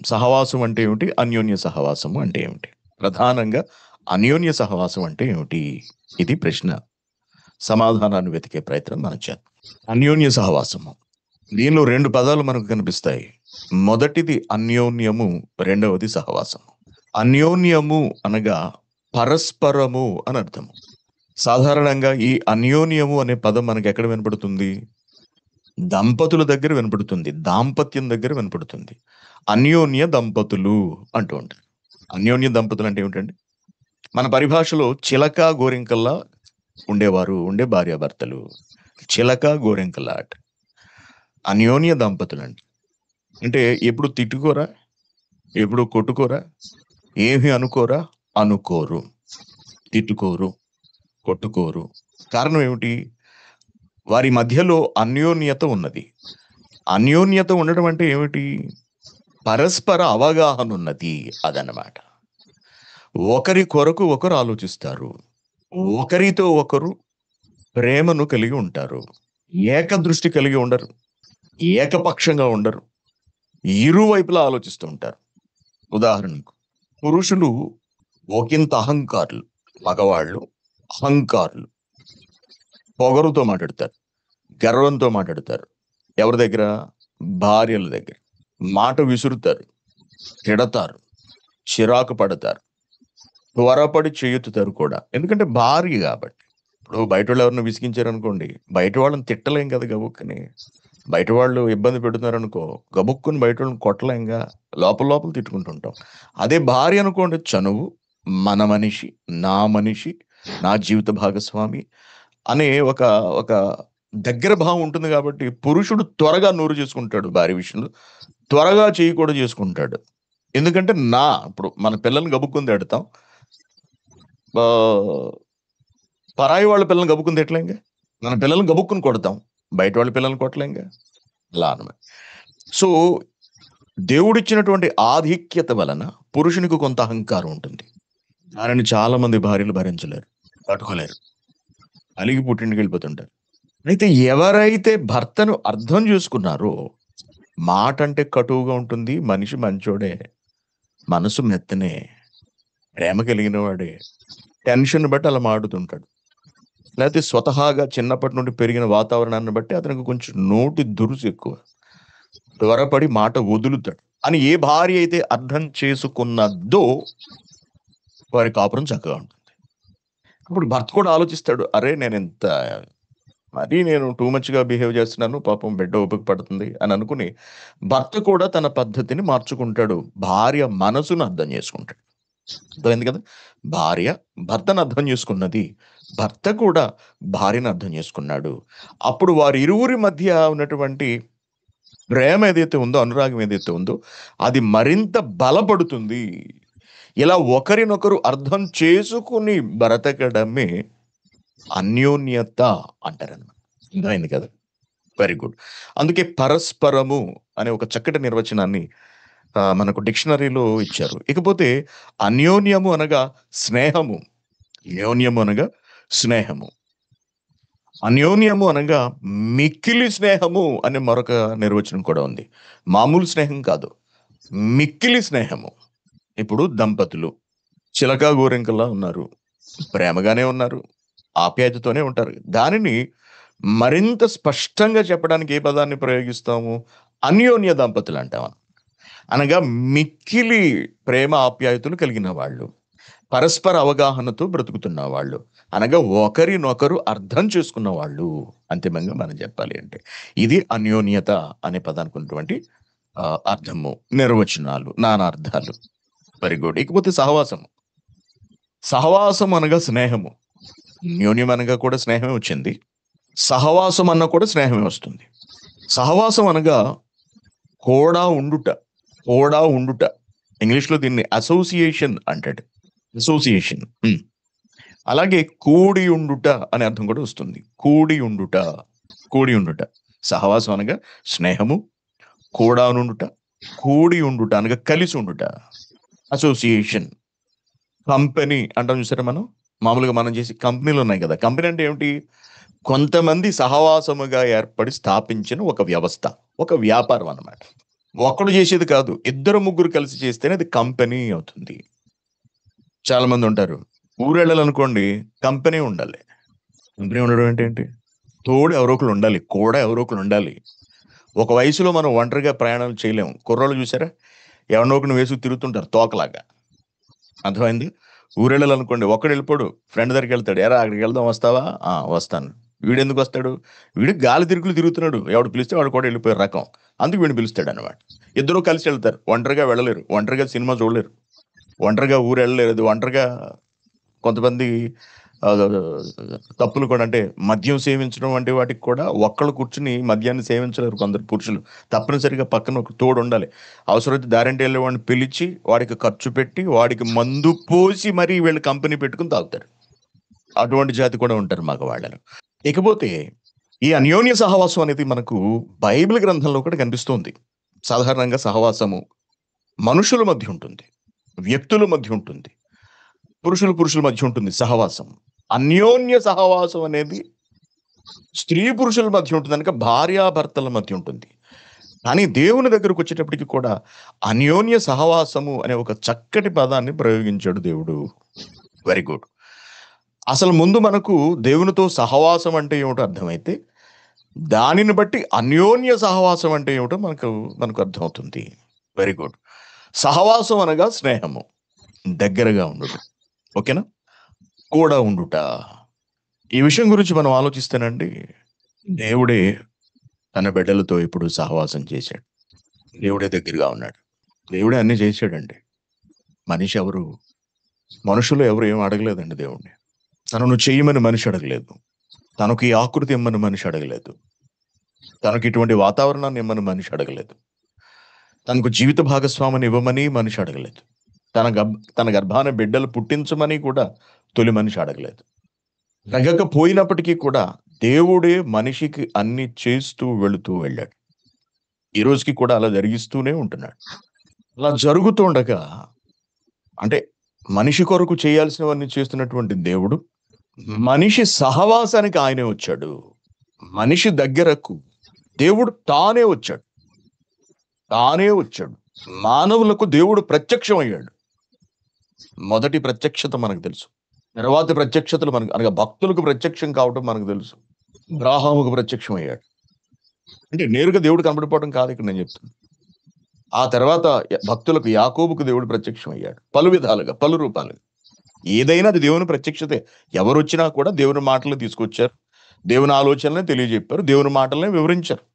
సహవాసం అంటే ఏమిటి? అన్యోన్య సహవాసము అంటే ఏమిటి? ప్రధానంగా అన్యోన్య సహవాసం అంటే ఏమిటి? ఇది ప్రశ్న. సమాధానాన్ని వెతికే ప్రయత్నం మనం చేద్దాం. అన్యోన్య సహవాసము. దీనిలో 2 పదాలు మనకు కనిపిస్తాయి. మొదటిది అన్యోన్యము, రెండవది సహవాసము. అన్యోన్యము అనగా పరస్పరము అని అర్థము. సాధారణంగా ఈ అన్యోన్యము అనే పదం మనకెక్కడ వినపడుతుంది? దంపతుల దగ్గర వినపడుతుంది. దాంపత్యం దగ్గర వినపడుతుంది. అన్యోన్య దంపతులు అంటూ ఉంటారు. అన్యోన్య దంపతులు అంటే ఏమిటండి? మన పరిభాషలో చిలక, గోరింకల్లా ఉండే భార్యాభర్తలు. చిలక, గోరింకల్లాట. అన్యోన్య దంపతులండి. అంటే ఎప్పుడు తిట్టుకోరా? ఎప్పుడు కొట్టుకోరా? ఏమి అనుకోరా? అనుకోరు. తిట్టుకోరు. కొట్టుకోరు. కారణం ఏమిటి? వారి మధ్యలో అన్యోన్యత ఉన్నది. అన్యోన్యత ఉండడం అంటే ఏమిటి? పరస్పర అవగాహన ఉన్నది అదన్నమాట. ఒకరి కొరకు ఒకరు ఆలోచిస్తారు. ఒకరితో ఒకరు ప్రేమను కలిగి ఉంటారు. ఏకదృష్టి కలిగి ఉండరు. ఏకపక్షంగా ఉండరు. ఇరువైపులా ఆలోచిస్తూ ఉంటారు. ఉదాహరణకు పురుషులు ఒకంత అహంకారులు. మగవాళ్ళు అహంకారులు. పొగరుతో మాట్లాడతారు. గర్వంతో మాట్లాడతారు. ఎవరి దగ్గర? భార్యల దగ్గర. మాట విసురుతారు. తిడతారు. చిరాకు పడతారు. త్వరపడి చేయెత్తుతారు కూడా. ఎందుకంటే భార్య కాబట్టి. ఇప్పుడు బయటోళ్ళు ఎవరైనా విసిగించారనుకోండి, బయట వాళ్ళని తిట్టలేం కదా గబుక్కని. బయట వాళ్ళు ఇబ్బంది పెడుతున్నారనుకో, గబుక్కుని బయటోళ్ళని కొట్టలేంగా. లోపల లోపల తిట్టుకుంటుంటాం. అదే భార్య అనుకోండి, చనువు, మన మనిషి, నా మనిషి, నా జీవిత భాగస్వామి అనే ఒక ఒక దగ్గర భావం ఉంటుంది కాబట్టి పురుషుడు త్వరగా నోరు చేసుకుంటాడు భార్య విషయంలో. త్వరగా చెయ్యి కూడా చేసుకుంటాడు. ఎందుకంటే ఇప్పుడు మన పిల్లల్ని గబుక్కుని తిడతాం. ఆహ్, పరాయి వాళ్ళ పిల్లల్ని గబుక్కుని తిట్టలేంగా. మన పిల్లల్ని గబుక్కుని కొడతాం. బయట వాళ్ళ పిల్లల్ని కొట్టలేంగా. అలా అన్నమాట. సో, దేవుడిచ్చినటువంటి ఆధిక్యత వలన పురుషునికి కొంత అహంకారం ఉంటుంది. దానిని చాలా మంది భార్యలు భరించలేరు. తట్టుకోలేరు. అలిగి పుట్టింటికెళ్ళిపోతుంటారు. అయితే ఎవరైతే భర్తను అర్థం చేసుకున్నారో, మాటంటే కటువుగా ఉంటుంది. మనిషి మంచోడే. మనసు మెత్తనే. ప్రేమ కలిగిన వాడే. టెన్షన్ బట్టి అలా మాటుతుంటాడు. లేతే స్వతహాగా చిన్నప్పటి నుండి పెరిగిన వాతావరణాన్ని బట్టి అతనికి కొంచెం నోటి దురుసు ఎక్కువ. త్వరపడి మాట వదులుతాడు. అని ఏ భార్య అయితే అర్థం చేసుకున్నదో వారి కాపురం చక్కగా ఉంటుంది. అప్పుడు భర్త కూడా ఆలోచిస్తాడు. అరే! నేను టూ మచ్‌గా బిహేవ్ చేస్తున్నాను. పాపం బిడ్డ ఓపిక పడుతుంది అని అనుకుని భర్త కూడా తన పద్ధతిని మార్చుకుంటాడు. భార్య మనసును అర్థం చేసుకుంటాడు. అర్థమైంది కదా! భార్య భర్తను అర్థం చేసుకున్నది. భర్త కూడా భార్యను అర్థం చేసుకున్నాడు. అప్పుడు వారిరువురి మధ్య ఉన్నటువంటి ప్రేమ ఏదైతే ఉందో, అనురాగం ఏదైతే ఉందో అది మరింత బలపడుతుంది. ఇలా ఒకరినొకరు అర్థం చేసుకుని బ్రతకడమే అన్యోన్యత అంటారన్నమాట. అర్థమైంది కదా! Very good. అందుకే పరస్పరము అనే ఒక చక్కటి నిర్వచనాన్ని మనకు డిక్షనరీలో ఇచ్చారు. ఇకపోతే అన్యోన్యము అనగా స్నేహము. అన్యోన్యము అనగా స్నేహము. అన్యోన్యము అనగా మిక్కిలి స్నేహము అనే మరొక నిర్వచనం కూడా ఉంది. మామూలు స్నేహం కాదు. మిక్కిలి స్నేహము. ఇప్పుడు దంపతులు చిలక గోరింకలా ఉన్నారు. ప్రేమగానే ఉన్నారు. ఆప్యాయతతోనే ఉంటారు. దానిని మరింత స్పష్టంగా చెప్పడానికి ఏ పదాన్ని ప్రయోగిస్తాము? అన్యోన్య దంపతులు అంటాం. అనగా మిక్కిలి ప్రేమ ఆప్యాయతలు కలిగిన వాళ్ళు. పరస్పర అవగాహనతో బ్రతుకుతున్న వాళ్ళు. అనగా ఒకరినొకరు అర్థం చేసుకున్న వాళ్ళు. అంతిమంగా మనం చెప్పాలి అంటే. ఇది అన్యోన్యత అనే పదానికి ఉన్నటువంటి అర్థము, నిర్వచనాలు, నానార్థాలు. Very good. ఇకపోతే సహవాసము. సహవాసం అనగా స్నేహము. అన్యోన్యం అనగా కూడా స్నేహమే వచ్చింది. సహవాసం అన్న కూడా స్నేహమే వస్తుంది. సహవాసం అనగా కూడా ఉండుట. కూడా ఉండుట. ఇంగ్లీష్‌లో దీన్ని అసోసియేషన్ అంటాడు. అసోసియేషన్. అలాగే కూడి ఉండుట అనే అర్థం కూడా వస్తుంది. కూడి ఉండుట. కూడి ఉండుట. సహవాసం అనగా స్నేహము, కూడా నుండుట, కూడి ఉండుట అనగా కలిసి ఉండుట. అసోసియేషన్. కంపెనీ అంటాం చూసారా మనం? మామూలుగా మనం చేసే కంపెనీలు ఉన్నాయి కదా! కంపెనీ అంటే ఏమిటి? కొంతమంది సహవాసముగా ఏర్పడి స్థాపించిన ఒక వ్యవస్థ. ఒక వ్యాపారం అన్నమాట. ఒక్కడు చేసేది కాదు. ఇద్దరు, ముగ్గురు కలిసి చేస్తేనే అది కంపెనీ అవుతుంది. చాలా మందుంటారు. ఊరెళ్ళాలనుకోండి కంపెనీ ఉండాలి. కంపెనీ ఉండడం అంటే ఏంటి? తోడు ఎవరో ఒకళ్ళు ఉండాలి. కూడా ఎవరో ఒకళ్ళు ఉండాలి. ఒక వయసులో మనం ఒంటరిగా ప్రయాణాలు చేయలేము. కుర్రోళ్ళు చూసారా? ఎవరినో ఒకడిని వేసుకు తిరుగుతుంటారు తోకలాగా. అర్థమైంది? ఊరెళ్ళాలనుకోండి ఒక్కడెళ్ళిపోడు. ఫ్రెండ్ దగ్గరికెళ్తాడు. "ఏరా అక్కడికెళ్దాం వస్తావా?" "ఆ! వస్తాను." వీడెందుకొస్తాడు? వీడు గాలి తిరుకులు తిరుగుతున్నాడు. ఎవడు పిలిస్తే వాడు కూడా వెళ్ళిపోయే రకం. అందుకు వీడిని పిలుస్తాడన్నమాట. ఇద్దరూ కలిసి ఎళ్తారు. ఒంటరిగా వెళ్ళలేరు. ఒంటరిగా సినిమా చూడలేరు. ఒంటరిగా ఊరెళ్ళలేరు. అది ఒంటరిగా కొంతమంది ఆహ్, తప్పులు కూడా అంటే మద్యం సేవించడం వంటి వాటికి కూడా ఒక్కళ్ళు కూర్చొని మద్యాన్ని సేవించలేరు కొందరు పురుషులు. తప్పనిసరిగా పక్కన ఒక తోడుండాలి. అవసరమైతే దారింట వెళ్ళేవాడిని పిలిచి, వాడికి ఖర్చు పెట్టి, వాడికి మందు పోసి మరీ వీళ్ళు కంపెనీ పెట్టుకొని తాగుతారు. అటువంటి జాతి కూడా ఉంటారు మగవాళ్ళలో. ఇకపోతే ఈ అన్యోన్య సహవాసం అనేది మనకు బైబిల్ గ్రంథంలో కూడా కనిపిస్తుంది. సాధారణంగా సహవాసము మనుషుల మధ్య ఉంటుంది. వ్యక్తుల మధ్య ఉంటుంది. పురుషుల మధ్య ఉంటుంది సహవాసం. అన్యోన్య సహవాసం అనేది స్త్రీ పురుషుల మధ్య ఉంటుంది గనక భార్యాభర్తల మధ్య ఉంటుంది. కానీ దేవుని దగ్గరకొచ్చేటప్పటికి కూడా అన్యోన్య సహవాసము అనే ఒక చక్కటి పదాన్ని ప్రయోగించాడు దేవుడు. Very good. అసలు ముందు మనకు దేవునితో సహవాసం అంటే ఏమిటో అర్థమైతే, దానిని బట్టి అన్యోన్య సహవాసం అంటే ఏమిటో మనకు అర్థమవుతుంది. Very good. సహవాసం అనగా స్నేహము. దగ్గరగా ఉండుట. ఓకేనా? కూడా ఉండుట. ఈ విషయం గురించి మనం ఆలోచిస్తేనండి, దేవుడే తన బిడ్డలతో ఎప్పుడు సహవాసం చేశాడు. దేవుడే దగ్గరగా ఉన్నాడు. దేవుడే అన్నీ చేశాడండి. మనుషులు ఎవరు ఏమి అడగలేదండి దేవుడిని. తనను చెయ్యమని మనిషి అడగలేదు. తనకు ఈ ఆకృతి ఇమ్మని మనిషి అడగలేదు. తనకి ఇటువంటి వాతావరణాన్ని ఇమ్మని మనిషి అడగలేదు. తనకు జీవిత భాగస్వామిని ఇవ్వమని మనిషి అడగలేదు. తన గర్భాన బిడ్డలు పుట్టించమని కూడా తొలి మనిషి అడగలేదు. అడగకపోయినప్పటికీ కూడా దేవుడే మనిషికి అన్ని చేస్తూ వెళుతూ వెళ్ళాడు. ఈ రోజుకి కూడా అలా జరిగిస్తూనే ఉంటున్నాడు. అలా జరుగుతుండగా అంటే మనిషి కొరకు చేయాల్సినవన్నీ చేస్తున్నటువంటి దేవుడు, మనిషి సహవాసానికి ఆయనే వచ్చాడు. మనిషి దగ్గరకు దేవుడు తానే వచ్చాడు. తానే వచ్చాడు. మానవులకు దేవుడు ప్రత్యక్షమయ్యాడు. మొదటి ప్రత్యక్షత మనకు తెలుసు. తర్వాతి ప్రత్యక్షతలు మనకు అనగా భక్తులకు ప్రత్యక్షం కావటం మనకు తెలుసు. అబ్రాహాముకు ప్రత్యక్షమయ్యాడు. అంటే నేరుగా దేవుడు కనబడిపోవడం కాదు ఇక్కడ నేను చెప్తున్నా. ఆ తర్వాత భక్తులకు యాకోబుకు దేవుడు ప్రత్యక్షమయ్యాడు. పలు విధాలుగా, పలు రూపాలుగా. ఏదైనా అది దేవుని ప్రత్యక్షతే. ఎవరొచ్చినా కూడా దేవుని మాటలు తీసుకొచ్చారు. దేవుని ఆలోచనలనే తెలియజెప్పారు. దేవుని మాటలనే వివరించారు.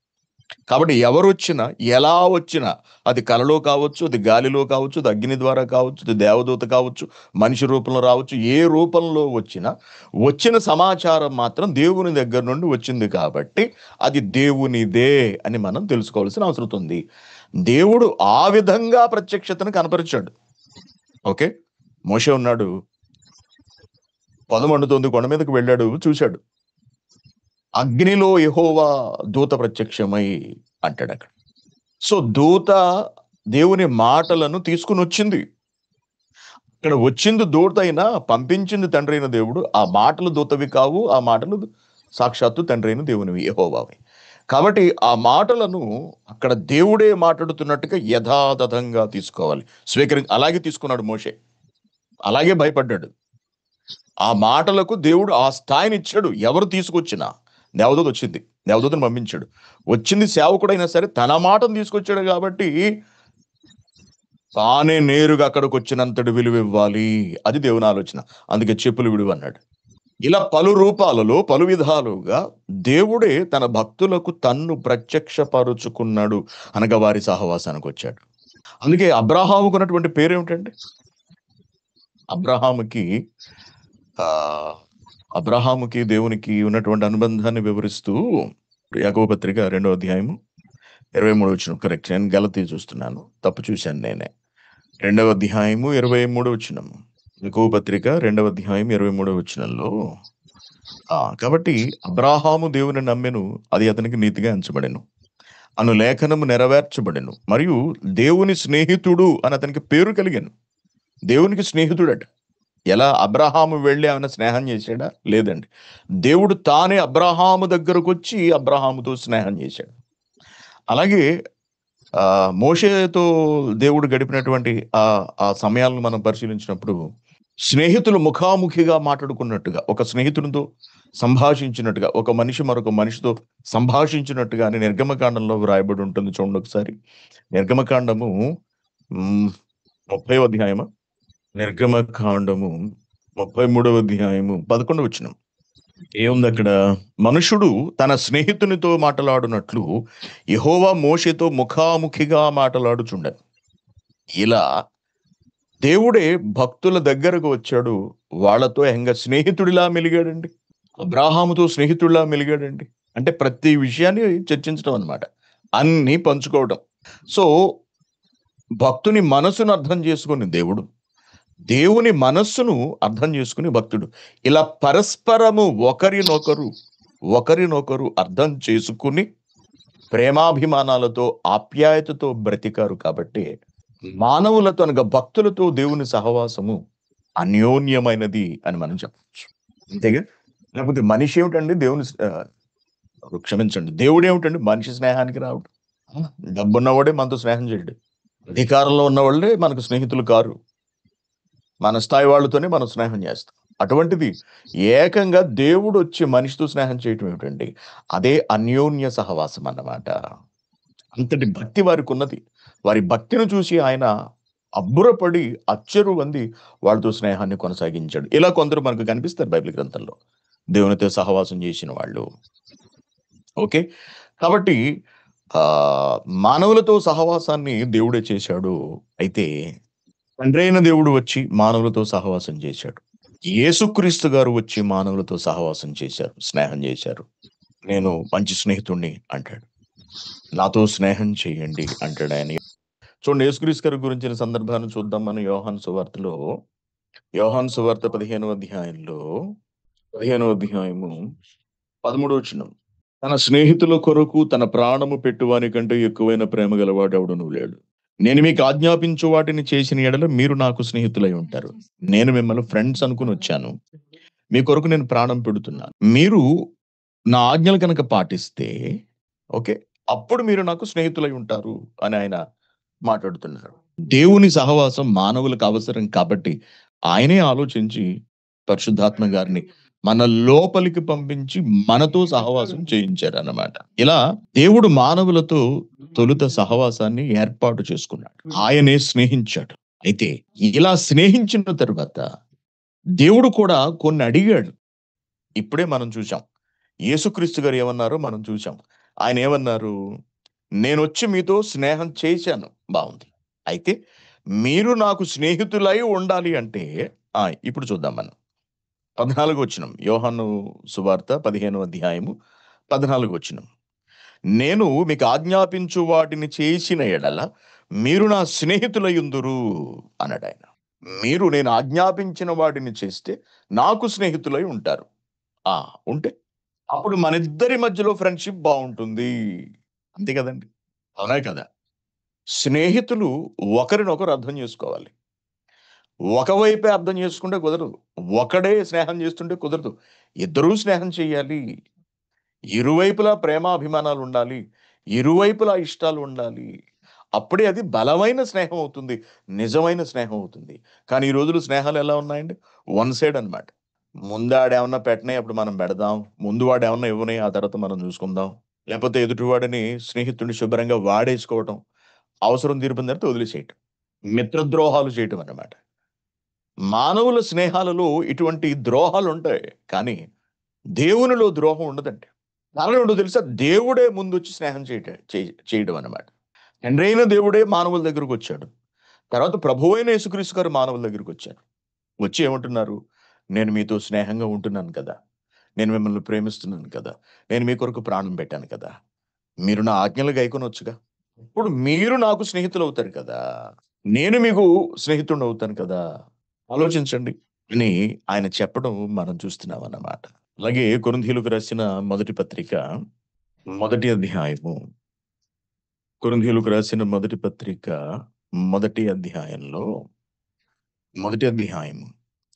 కాబట్టి ఎవరొచ్చినా, ఎలా వచ్చినా అది కలలో కావచ్చు, అది గాలిలో కావచ్చు, అది అగ్ని ద్వారా కావచ్చు, అది దేవదూత కావచ్చు, మనిషి రూపంలో రావచ్చు, ఏ రూపంలో వచ్చినా, వచ్చిన సమాచారం మాత్రం దేవుని దగ్గర నుండి వచ్చింది కాబట్టి అది దేవునిదే అని మనం తెలుసుకోవాల్సిన అవసరం ఉంది. దేవుడు ఆ విధంగా ప్రత్యక్షతను కనపరిచాడు. ఓకే. మోషే ఉన్నాడు. పొద మండుతోంది. కొండ మీదకి వెళ్ళాడు. చూశాడు. అగ్నిలో యెహోవా దూత ప్రత్యక్షమై అంటాడక్కడ. సో, దూత దేవుని మాటలను తీసుకొనొచ్చింది. ఇక్కడ వచ్చింది దూత అయినా, పంపించింది తండ్రైన దేవుడు. ఆ మాటలు దూతవి కావు. ఆ మాటలు సాక్షాత్తు తండ్రైన దేవునివి, యెహోవావి. కాబట్టి ఆ మాటలను అక్కడ దేవుడే మాట్లాడుతున్నట్టుగా యథాతథంగా తీసుకోవాలి. అలాగే తీసుకున్నాడు మోషే. అలాగే భయపడ్డాడు. ఆ మాటలకు దేవుడు ఆ స్థాయినిచ్చాడు. ఎవరు తీసుకొచ్చినా. దేవదూత వచ్చింది. దేవదూతను పంపించాడు. వచ్చింది సేవకుడైనా సరే తన మాటను తీసుకొచ్చాడు కాబట్టి తానే నేరుగా అక్కడికొచ్చినంతటి విలువివ్వాలి. అది దేవుని ఆలోచన. అందుకే చెప్పులు విడువు అన్నాడు. ఇలా పలు రూపాలలో, పలు విధాలుగా దేవుడే తన భక్తులకు తన్ను ప్రత్యక్షపరుచుకున్నాడు అనగా వారి సహవాసానికొచ్చాడు. అందుకే అబ్రాహాముకున్నటువంటి పేరేమిటండి? అబ్రాహాముకి ఆహ్, అబ్రాహాముకి దేవునికి ఉన్నటువంటి అనుబంధాన్ని వివరిస్తూ యాకోబు పత్రిక 2వ అధ్యాయము 23 వచనం. కరెక్ట్. నేను గలతీ చూస్తున్నాను. తప్పు చూశాను నేనే. 2వ అధ్యాయము 23 వచనము. యాకోబు పత్రిక 2వ అధ్యాయం 23 వచనంలో కాబట్టి అబ్రాహాము దేవుని నమ్మెను, అది అతనికి నీతిగా ఎంచబడెను అను లేఖనము నెరవేర్చబడెను. మరియు దేవుని స్నేహితుడు అని అతనికి పేరు కలిగెను. దేవునికి స్నేహితుడట. ఎలా అబ్రాహాము వెళ్ళి ఏమైనా స్నేహం చేశాడా? లేదండి. దేవుడు తానే అబ్రాహాము దగ్గరకొచ్చి అబ్రాహాముతో స్నేహం చేశాడు. అలాగే మోషేతో దేవుడు గడిపినటువంటి ఆ సమయాలను మనం పరిశీలించినప్పుడు, స్నేహితులు ముఖాముఖిగా మాట్లాడుకున్నట్టుగా, ఒక స్నేహితునితో సంభాషించినట్టుగా, ఒక మనిషి మరొక మనిషితో సంభాషించినట్టుగానే నిర్గమకాండంలో వ్రాయబడి ఉంటుంది చూడండి ఒకసారి. నిర్గమకాండము హ్మ్. 30వ అధ్యాయమా? నిర్గమకాండము 33వ అధ్యాయము 11వ వచనం. ఏముందక్కడ? మనుషుడు తన స్నేహితునితో మాటలాడునట్లు యెహోవా మోషేతో ముఖాముఖిగా మాటలాడుచుండెను. ఇలా దేవుడే భక్తుల దగ్గరకు వచ్చాడు. వాళ్ళతో ఏకంగా స్నేహితుడిలా మెలిగాడండి. అబ్రాహాముతో స్నేహితుడిలా మెలిగాడండి. అంటే ప్రతి విషయాన్ని చర్చించడం అన్నమాట. అన్నీ పంచుకోవడం. సో, భక్తుని మనసును అర్థం చేసుకొని దేవుడు, దేవుని మనస్సును అర్థం చేసుకుని భక్తుడు. ఇలా పరస్పరము ఒకరినొకరు అర్థం చేసుకుని ప్రేమాభిమానాలతో, ఆప్యాయతతో బ్రతికారు కాబట్టే మానవులతో అనగా భక్తులతో దేవుని సహవాసము అన్యోన్యమైనది అని మనం చెప్పొచ్చు. అంతేగా? లేకపోతే మనిషి ఏమిటండి క్షమించండి. దేవుడేమిటండి మనిషి స్నేహానికి రావడం. ఆ! డబ్బున్నవాడే మనతో స్నేహం చేయడు. అధికారంలో ఉన్నవాళ్ళే మనకు స్నేహితులు కారు. మన స్థాయి వాళ్ళతోనే మనం స్నేహం చేస్తాం. అటువంటిది ఏకంగా దేవుడొచ్చి మనిషితో స్నేహం చేయటం ఏమిటండి? అదే అన్యోన్య సహవాసం అన్నమాట. అంతటి భక్తి వారికున్నది. వారి భక్తిని చూసి ఆయన అబ్బురపడి, అచ్చెరువొంది వాళ్ళతో స్నేహాన్ని కొనసాగించాడు. ఇలా కొందరు మనకు కనిపిస్తారు బైబిల్ గ్రంథంలో. దేవునితో సహవాసం చేసిన వాళ్ళు. ఓకే. కాబట్టి ఆహ్, మానవులతో సహవాసాన్ని దేవుడే చేశాడు. అయితే తండ్రైన దేవుడు వచ్చి మానవులతో సహవాసం చేశాడు. యేసుక్రీస్తు గారు వచ్చి మానవులతో సహవాసం చేశారు. స్నేహం చేశారు. నేను మంచి స్నేహితుడిని అంటాడు. నాతో స్నేహం చేయండి అంటాడాయన. చూడండి యేసుక్రీస్తు గారి గురించిన సందర్భాన్ని చూద్దాం మనం యోహాను సువార్తలో. యోహాను సువార్త 15వ అధ్యాయంలో 15వ అధ్యాయము 13వ వచనం. తన స్నేహితుల కొరకు తన ప్రాణము పెట్టువాని కంటే ఎక్కువైన ప్రేమ గలవాడెవడునూ లేడు. నేను మీకు ఆజ్ఞాపించు వాటిని చేసిన యెడల మీరు నాకు స్నేహితులై ఉంటారు. నేను మిమ్మల్ని ఫ్రెండ్స్ అనుకునొచ్చాను. మీ కొరకు నేను ప్రాణం పెడుతున్నాను. మీరు నా ఆజ్ఞలు గనక పాటిస్తే ఓకే. అప్పుడు మీరు నాకు స్నేహితులై ఉంటారు అని ఆయన మాట్లాడుతున్నారు. దేవుని సహవాసం మానవులకు అవసరం కాబట్టి ఆయనే ఆలోచించి పరిశుద్ధాత్మ గారిని మన లోపలికి పంపించి మనతో సహవాసం చేయించారన్నమాట. ఇలా దేవుడు మానవులతో తొలుత సహవాసాన్ని ఏర్పాటు చేసుకున్నాడు. ఆయనే స్నేహించాడు. అయితే ఇలా స్నేహించిన తరువాత దేవుడు కూడా కొన్ని అడిగాడు. ఇప్పుడే మనం చూసాం. యేసుక్రీస్తు గారు ఏమన్నారో మనం చూసాం. ఆయన ఏమన్నారు? నేనొచ్చి మీతో స్నేహం చేశాను. బావుంది. అయితే మీరు నాకు స్నేహితులై ఉండాలి అంటే ఇప్పుడు చూద్దాం మనం. 14 వచనం. యోహాను సువార్త 15వ అధ్యాయము 14 వచనం. నేను మీకు ఆజ్ఞాపించు వాటిని చేసిన ఎడల మీరు నా స్నేహితులయుందురు అన్నాడాయన. మీరు నేను ఆజ్ఞాపించిన వాటిని చేస్తే నాకు స్నేహితులై ఉంటారు. ఆ! ఉంటే అప్పుడు మనిద్దరి మధ్యలో ఫ్రెండ్‌షిప్ బావుంటుంది. అంతే కదండీ! అవునా కదా! స్నేహితులు ఒకరినొకరు అర్థం చేసుకోవాలి. ఒకవైపే అర్థం చేసుకుంటే కుదరదు. ఒకడే స్నేహం చేస్తుంటే కుదరదు. ఇద్దరూ స్నేహం చేయాలి. ఇరువైపులా ప్రేమాభిమానాలుండాలి. ఇరువైపులా ఇష్టాలుండాలి. అప్పుడే అది బలమైన స్నేహం అవుతుంది. నిజమైన స్నేహం అవుతుంది. కానీ ఈ రోజుల్లో స్నేహాలెలా ఉన్నాయండి? వన్ సైడ్ అన్నమాట. ముందు ఆడేమన్నా పెట్టనియి అప్పుడు మనం పెడదాం. ముందు వాడేమన్నా ఇవ్వని ఆ తర్వాత మనం చూసుకుందాం. లేపోతే ఎదుటివాడిని స్నేహితుడిని శుభ్రంగా వాడేసుకోవటం. అవసరం తీరిపోయిన తర్వాత వదిలేసేయటం. మిత్రద్రోహాలు చేయటం అన్నమాట. మానవుల స్నేహాలలో ఇటువంటి ద్రోహాలుంటాయి. కానీ దేవునిలో ద్రోహం ఉండదండి. కారణం ఏంటో తెలుసా? దేవుడే ముందొచ్చి స్నేహం చేయడం అన్నమాట. తండ్రైన దేవుడే మానవుల దగ్గరకొచ్చాడు. తర్వాత ప్రభువైన యేసుక్రీస్తు గారు మానవుల దగ్గరకొచ్చారు. వచ్చి ఏమంటున్నారు? నేను మీతో స్నేహంగా ఉంటున్నాను కదా! నేను మిమ్మల్ని ప్రేమిస్తున్నాను కదా! నేను మీ కొరకు ప్రాణం పెట్టాను కదా! మీరు నా ఆజ్ఞలు గైకొనొచ్చుగా! ఇప్పుడు మీరు నాకు స్నేహితులవుతారు కదా! నేను మీకు స్నేహితుడినవుతాను కదా! ఆలోచించండి అని ఆయన చెప్పడం మనం చూస్తున్నామన్నమాట. అలాగే కొరింథీయులకు రాసిన మొదటి పత్రిక, మొదటి అధ్యాయము కొరింథీయులకు రాసిన మొదటి పత్రిక, మొదటి అధ్యాయంలో మొదటి అధ్యాయము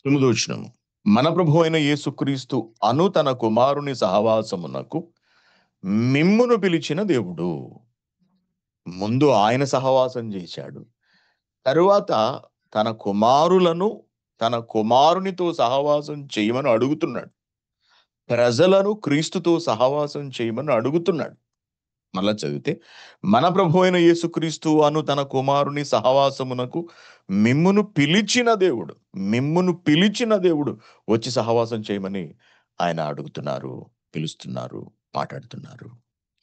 9 వచనము. మన ప్రభువైన యేసుక్రీస్తు అను తన కుమారుని సహవాసమునకు మిమ్మును పిలిచిన దేవుడు. ముందు ఆయన సహవాసం చేశాడు. తరువాత తన కుమారులను, తన కుమారునితో సహవాసం చేయమని అడుగుతున్నాడు. ప్రజలను క్రీస్తుతో సహవాసం చేయమని అడుగుతున్నాడు. మళ్ళా చదివితే, మన ప్రభువైన యేసుక్రీస్తు అను తన కుమారుని సహవాసమునకు మిమ్మును పిలిచిన దేవుడు వచ్చి సహవాసం చేయమని ఆయన అడుగుతున్నారు, పిలుస్తున్నారు, మాట్లాడుతున్నారు.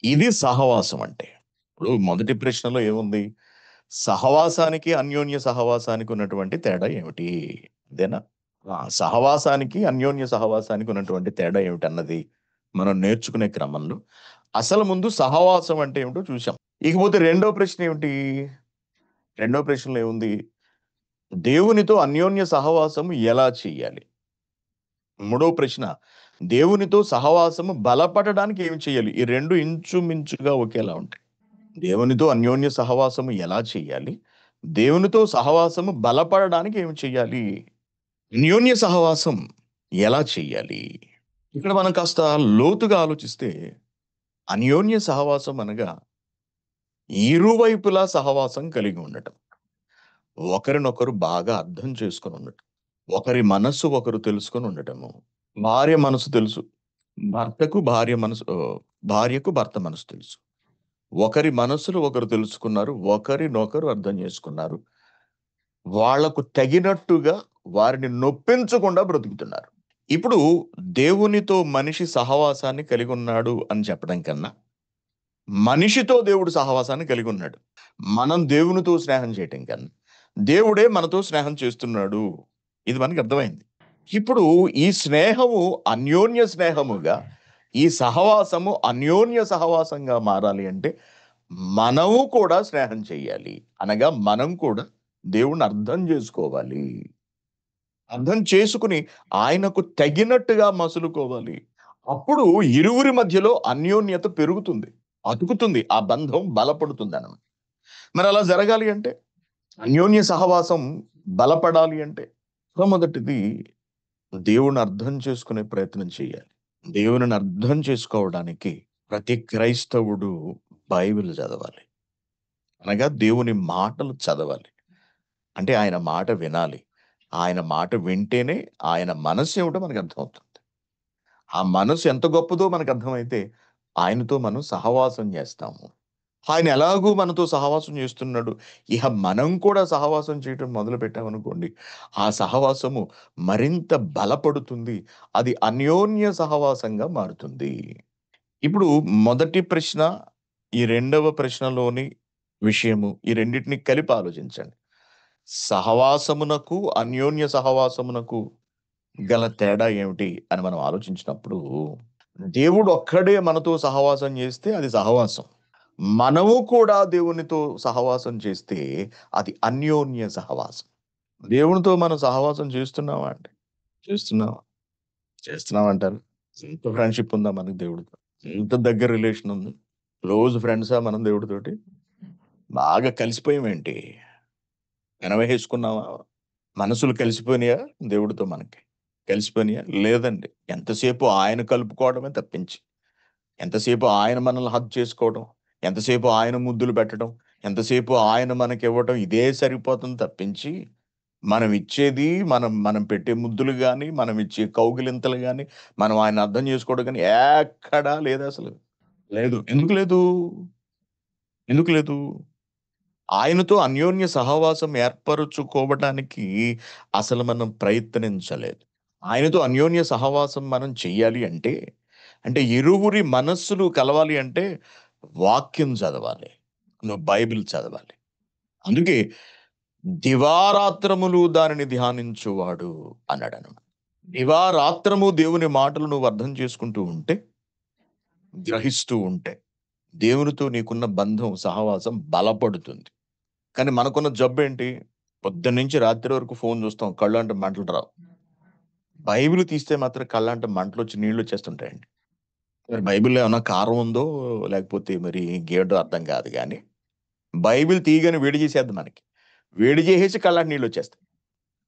ఇది సహవాసం అంటే. ఇప్పుడు మొదటి ప్రశ్నలో ఏముంది? సహవాసానికి, అన్యోన్య సహవాసానికి ఉన్నటువంటి తేడా ఏమిటి? అంతేనా? సహవాసానికి, అన్యోన్య సహవాసానికి ఉన్నటువంటి తేడా ఏమిటన్నది మనం నేర్చుకునే క్రమంలో అసలు ముందు సహవాసం అంటే ఏమిటో చూసాం. ఇకపోతే రెండో ప్రశ్న ఏమిటి? రెండో ప్రశ్నలో ఏముంది? దేవునితో అన్యోన్య సహవాసం ఎలా చేయాలి? మూడో ప్రశ్న, దేవునితో సహవాసము బలపడడానికి ఏమి చేయాలి? ఈ 2 ఇంచుమించుగా ఒకేలా ఉంటాయి. దేవునితో అన్యోన్య సహవాసము ఎలా చేయాలి? దేవునితో సహవాసము బలపడడానికి ఏమి చేయాలి? అన్యోన్య సహవాసం ఎలా చేయాలి? ఇక్కడ మనం కాస్త లోతుగా ఆలోచిస్తే, అన్యోన్య సహవాసం అనగా ఇరువైపులా సహవాసం కలిగి ఉండటం. ఒకరినొకరు బాగా అర్థం చేసుకొని ఉండటం. ఒకరి మనస్సు ఒకరు తెలుసుకొని ఉండటము. భార్య మనసు తెలుసు. భర్తకు భార్యకు భర్త మనసు తెలుసు. ఒకరి మనసులు ఒకరు తెలుసుకున్నారు. ఒకరినొకరు అర్థం చేసుకున్నారు. వాళ్లకు తగినట్టుగా వారిని నొప్పించకుండా బ్రతుకుతున్నారు. ఇప్పుడు దేవునితో మనిషి సహవాసాన్ని కలిగి ఉన్నాడు అని చెప్పడం కన్నా, మనిషితో దేవుడు సహవాసాన్ని కలిగి ఉన్నాడు. మనం దేవునితో స్నేహం చేయటం కన్నా, దేవుడే మనతో స్నేహం చేస్తున్నాడు. ఇది మనకు అర్థమైంది. ఇప్పుడు ఈ స్నేహము అన్యోన్య స్నేహముగా, ఈ సహవాసము అన్యోన్య సహవాసంగా మారాలి అంటే, మనము కూడా స్నేహం చేయాలి. అనగా మనం కూడా దేవుణ్ణి అర్థం చేసుకోవాలి. అర్థం చేసుకుని ఆయనకు తగినట్టుగా మసులుకోవాలి. అప్పుడు ఇరువురి మధ్యలో అన్యోన్యత పెరుగుతుంది. అతుకుతుంది. ఆ బంధం బలపడుతుందనమాట. మరి అలా జరగాలి అంటే, అన్యోన్య సహవాసం బలపడాలి అంటే, మొట్టమొదటిది దేవుణ్ణి అర్థం చేసుకునే ప్రయత్నం చేయాలి. దేవునిని అర్థం చేసుకోవడానికి ప్రతి క్రైస్తవుడు బైబిల్ చదవాలి. అనగా దేవుని మాటలు చదవాలి. అంటే ఆయన మాట వినాలి. ఆయన మాట వింటేనే ఆయన మనస్సు ఏమిటో మనకు అర్థమవుతుంది. ఆ మనసు ఎంత గొప్పదో మనకు అర్థమైతే ఆయనతో మనం సహవాసం చేస్తాము. ఆయన ఎలాగూ మనతో సహవాసం చేస్తున్నాడు. ఇహ మనం కూడా సహవాసం చేయటం మొదలుపెట్టామనుకోండి, ఆ సహవాసము మరింత బలపడుతుంది. అది అన్యోన్య సహవాసంగా మారుతుంది. ఇప్పుడు మొదటి ప్రశ్న, ఈ రెండవ ప్రశ్నలోని విషయము, ఈ రెండిటిని కలిపి ఆలోచించండి. సహవాసమునకు, అన్యోన్య సహవాసమునకు గల తేడా ఏమిటి అని మనం ఆలోచించినప్పుడు, దేవుడు ఒక్కడే మనతో సహవాసం చేస్తే అది సహవాసం. మనము కూడా దేవునితో సహవాసం చేస్తే అది అన్యోన్య సహవాసం. దేవునితో మనం సహవాసం చేస్తున్నామా అండి? చేస్తున్నామా? చేస్తున్నామంటారు. ఎంత ఫ్రెండ్‌షిప్ ఉందా మనకు దేవుడితో? ఎంత దగ్గర రిలేషన్ ఉంది? క్లోజ్ ఫ్రెండ్సా మనం దేవుడితోటి? బాగా కలిసిపోయామేంటి? పెనవేసుకున్నామా? మనసులు కలిసిపోయినాయా దేవుడితో మనకి? కలిసిపోయినాయా? లేదండి. ఎంతసేపు ఆయన కలుపుకోవడమే తప్పించి, ఎంతసేపు ఆయన మనల్ని హగ్ చేసుకోవడం, ఎంతసేపు ఆయన ముద్దులు పెట్టడం, ఎంతసేపు ఆయన మనకివ్వటం ఇదే సరిపోతుంది తప్పించి, మనం ఇచ్చేది, మనం మనం పెట్టే ముద్దులు గాని, మనం ఇచ్చే కౌగిలింతలు గాని, మనం ఆయన్ని అర్థం చేసుకోవడం గాని ఎక్కడా లేదసలు. లేదు. ఎందుకు లేదు? ఎందుకు లేదు? ఆయనతో అన్యోన్య సహవాసం ఏర్పరుచుకోవటానికి అసలు మనం ప్రయత్నించలేదు. ఆయనతో అన్యోన్య సహవాసం మనం చెయ్యాలి అంటే, అంటే ఇరువురి మనస్సులు కలవాలి అంటే వాక్యం చదవాలి. నువ్వు బైబిల్ చదవాలి. అందుకే దివారాత్రములు దానిని ధ్యానించువాడు అన్నాడనమాట. దివారాత్రము దేవుని మాటలు నువ్వు అర్థం చేసుకుంటూ ఉంటే, గ్రహిస్తూ ఉంటే, దేవునితో నీకున్న బంధం, సహవాసం బలపడుతుంది. కానీ మనకున్న జబ్బేంటి? పొద్దున్నుంచి రాత్రి వరకు ఫోను చూస్తాం. కళ్ళంట మంటలు రావు. బైబిల్ తీస్తే మాత్రం కళ్ళంట మంటలొచ్చి నీళ్లొచ్చేస్తుంటాయండి. మరి బైబిల్‌లో ఏమన్నా కారం ఉందో, లేకపోతే మరి ఇంకేంటో అర్థం కాదు గానీ, బైబిల్ తీయగానే వేడి చేసేద్ది మనకి. వేడి చేసేసి కళ్ళంట నీళ్లొచ్చేస్తాయి.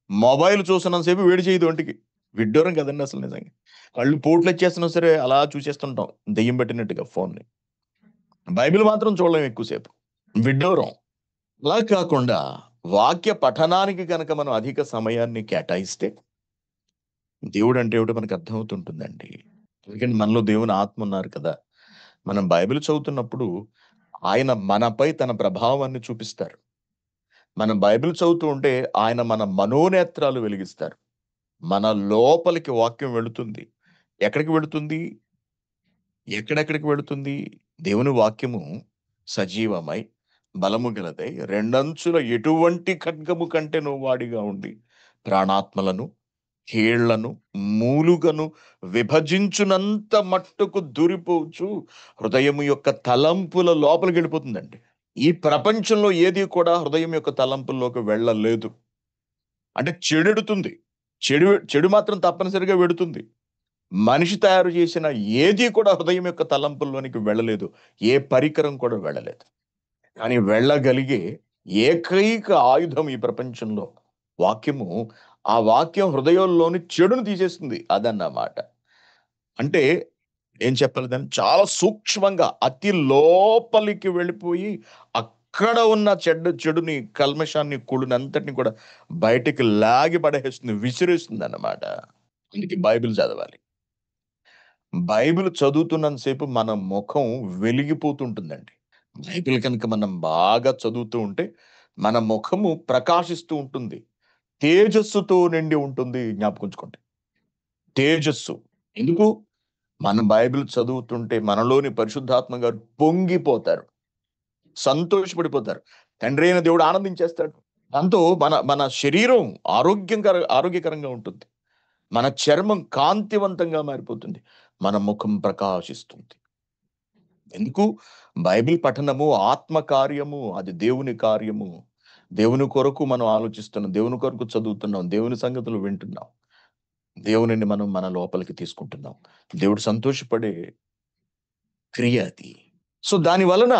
మొబైల్ చూస్తున్నంత సేపు వేడి చేయదు ఒంటికి. విడ్డూరం కదండీ అసలు నిజంగా. కళ్ళు పోట్లొచ్చేస్తున్నా సరే అలా చూసేస్తుంటాం దెయ్యం పట్టినట్టుగా ఫోన్‌ని. బైబిల్ మాత్రం చూడలేం ఎక్కువ సేపు. విడ్డూరం. అలా కాకుండా వాక్య పఠనానికి గనక మనం అధిక సమయాన్ని కేటాయిస్తే దేవుడంటే ఏమిటో మనకు అర్థమవుతుంటుందండి. ఎందుకంటే మనలో దేవుని ఆత్మ ఉన్నారు కదా! మనం బైబిల్ చదువుతున్నప్పుడు ఆయన మనపై తన ప్రభావాన్ని చూపిస్తారు. మనం బైబిల్ చదువుతూ ఉంటే ఆయన మన మనోనేత్రాలు వెలిగిస్తారు. మన లోపలికి వాక్యం వెళుతుంది. ఎక్కడికి వెళుతుంది? ఎక్కడెక్కడికి వెళుతుంది? దేవుని వాక్యము సజీవమై, బలము గలదై, రెండంచుల ఎటువంటి ఖడ్గము కంటెను వాడిగా ఉండి, ప్రాణాత్మలను, కీళ్లను, మూలుగను విభజించునంత మట్టుకు దూరిపోవచ్చు హృదయము యొక్క తలంపుల లోపలికెళ్ళిపోతుందండి. ఈ ప్రపంచంలో ఏది కూడా హృదయం యొక్క తలంపుల్లోకి వెళ్ళలేదు. అంటే చెడెడుతుంది. చెడు మాత్రం తప్పనిసరిగా వెడుతుంది. మనిషి తయారు చేసిన ఏది కూడా హృదయం యొక్క తలంపుల్లోనికి వెళ్ళలేదు. ఏ పరికరం కూడా వెళ్ళలేదు. కానీ వెళ్ళగలిగే ఏకైక ఆయుధం ఈ ప్రపంచంలో వాక్యము. ఆ వాక్యం హృదయంలోని చెడును తీసేస్తుంది. అదన్నమాట. అంటే ఏం చెప్పాలి దాన్ని? చాలా సూక్ష్మంగా అతి లోపలికి వెళ్ళిపోయి అక్కడ ఉన్న చెడుని, కల్మషాన్ని, కుళ్ళునంతటిని కూడా బయటికి లాగి పడేస్తుంది. విసిరేస్తుందన్నమాట. అందుకే బైబిల్ చదవాలి. బైబిల్ చదువుతున్నంత సేపు మన ముఖం వెలిగిపోతుంటుందండి. బైబిల్ కనుక మనం బాగా చదువుతూ ఉంటే, మన ముఖము ప్రకాశిస్తూ ఉంటుంది. తేజస్సుతో నిండి ఉంటుంది. జ్ఞాపకుంచుకోండి. తేజస్సు. ఎందుకు? మనం బైబిల్ చదువుతుంటే మనలోని పరిశుద్ధాత్మ గారు పొంగిపోతారు. సంతోషపడిపోతారు. తండ్రి అయిన దేవుడు ఆనందించేస్తాడు. దాంతో మన మన శరీరం ఆరోగ్యకరంగా ఉంటుంది. మన చర్మం కాంతివంతంగా మారిపోతుంది. మన ముఖం ప్రకాశిస్తుంది. ఎందుకు? బైబిల్ పఠనము ఆత్మ కార్యము. అది దేవుని కార్యము. దేవుని కొరకు మనం ఆలోచిస్తున్నాం. దేవుని కొరకు చదువుతున్నాం. దేవుని సంగతులు వింటున్నాం. దేవునిని మనం మన లోపలికి తీసుకుంటున్నాం. దేవుడు సంతోషపడే క్రియ అది. సో, దాని వలన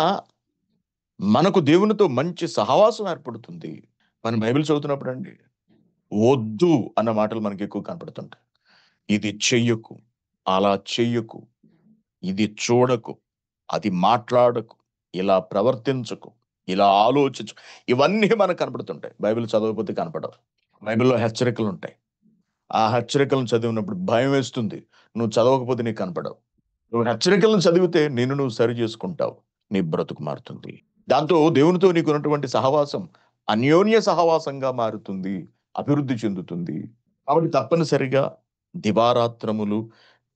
మనకు దేవునితో మంచి సహవాసం ఏర్పడుతుంది. మనం బైబిల్ చదువుతున్నప్పుడండి, వద్దు అన్న మాటలు మనకెక్కువ కనపడుతుంటాయి. ఇది చెయ్యకు, అలా చెయ్యకు, ఇది చూడకు, అది మాట్లాడకు, ఇలా ప్రవర్తించకు, ఇలా ఆలోచించకు. ఇవన్నీ మనకు కనపడుతుంటాయి. బైబిల్ చదవకపోతే కనపడవు. బైబిల్‌లో హెచ్చరికలుంటాయి. ఆ హెచ్చరికలను చదివినప్పుడు భయమేస్తుంది. నువ్వు చదవకపోతే నీకు కనపడవు. నువ్వు హెచ్చరికలను చదివితే నిన్ను నువ్వు సరి చేసుకుంటావు. నీ బ్రతుకు మారుతుంది. దాంతో దేవునితో నీకున్నటువంటి సహవాసం అన్యోన్య సహవాసంగా మారుతుంది. అభివృద్ధి చెందుతుంది. కాబట్టి తప్పనిసరిగా దివారాత్రములు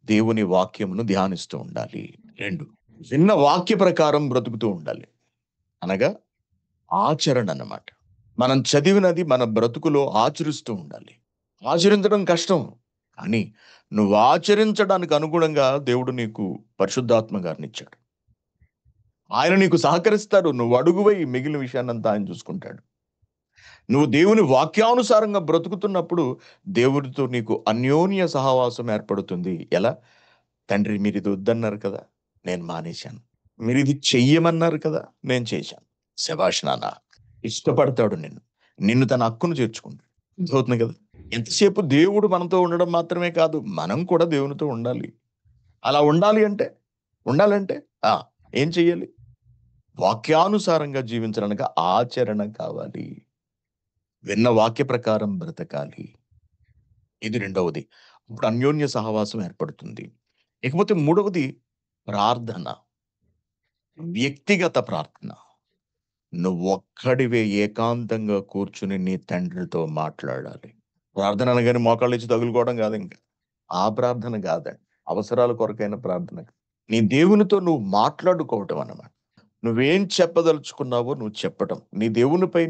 దేవుని వాక్యమును ధ్యానిస్తూ ఉండాలి. 2 విన్న వాక్య ప్రకారం బ్రతుకుతూ ఉండాలి. అనగా ఆచరణ అన్నమాట. మనం చదివినది మన బ్రతుకులో ఆచరిస్తూ ఉండాలి. ఆచరించడం కష్టం. కానీ నువ్వు ఆచరించడానికి అనుగుణంగా దేవుడు నీకు పరిశుద్ధాత్మ గారినిచ్చాడు. ఆయన నీకు సహకరిస్తాడు. నువ్వు అడుగు వెయ్యి, మిగిలిన విషయాన్నంతా ఆయన చూసుకుంటాడు. నువ్వు దేవుని వాక్యానుసారంగా బ్రతుకుతున్నప్పుడు దేవుడితో నీకు అన్యోన్య సహవాసం ఏర్పడుతుంది. ఎలా? తండ్రి మీరిది వద్దన్నారు కదా! నేను మానేశాను. మీరిది చెయ్యమన్నారు కదా! నేను చేశాను. శభాష్ నాన్న. ఇష్టపడతాడు నిన్ను. నిన్ను తన హక్కును చేర్చుకుంటాడు. అర్థమవుతుంది కదా! ఎంతసేపు దేవుడు మనతో ఉండడం మాత్రమే కాదు, మనం కూడా దేవునితో ఉండాలి. అలా ఉండాలంటే ఆ! ఏం చెయ్యాలి? వాక్యానుసారంగా జీవించడానికి ఆచరణ కావాలి. విన్న వాక్య ప్రకారం బ్రతకాలి. ఇది రెండవది. అప్పుడు అన్యోన్య సహవాసం ఏర్పడుతుంది. ఇకపోతే మూడవది ప్రార్థన. వ్యక్తిగత ప్రార్థన. నువ్వొక్కడివే ఏకాంతంగా కూర్చొని నీ తండ్రితో మాట్లాడాలి. ప్రార్థన అనగానే మోకాళ్ళిచ్చి తగులుకోవడం కాదింక. ఆ ప్రార్థన కాదండి. అవసరాల కొరకైన ప్రార్థన. నీ దేవునితో నువ్వు మాట్లాడుకోవటం అన్నమాట. నువ్వేం చెప్పదలుచుకున్నావో నువ్వు చెప్పటం. నీ దేవునిపై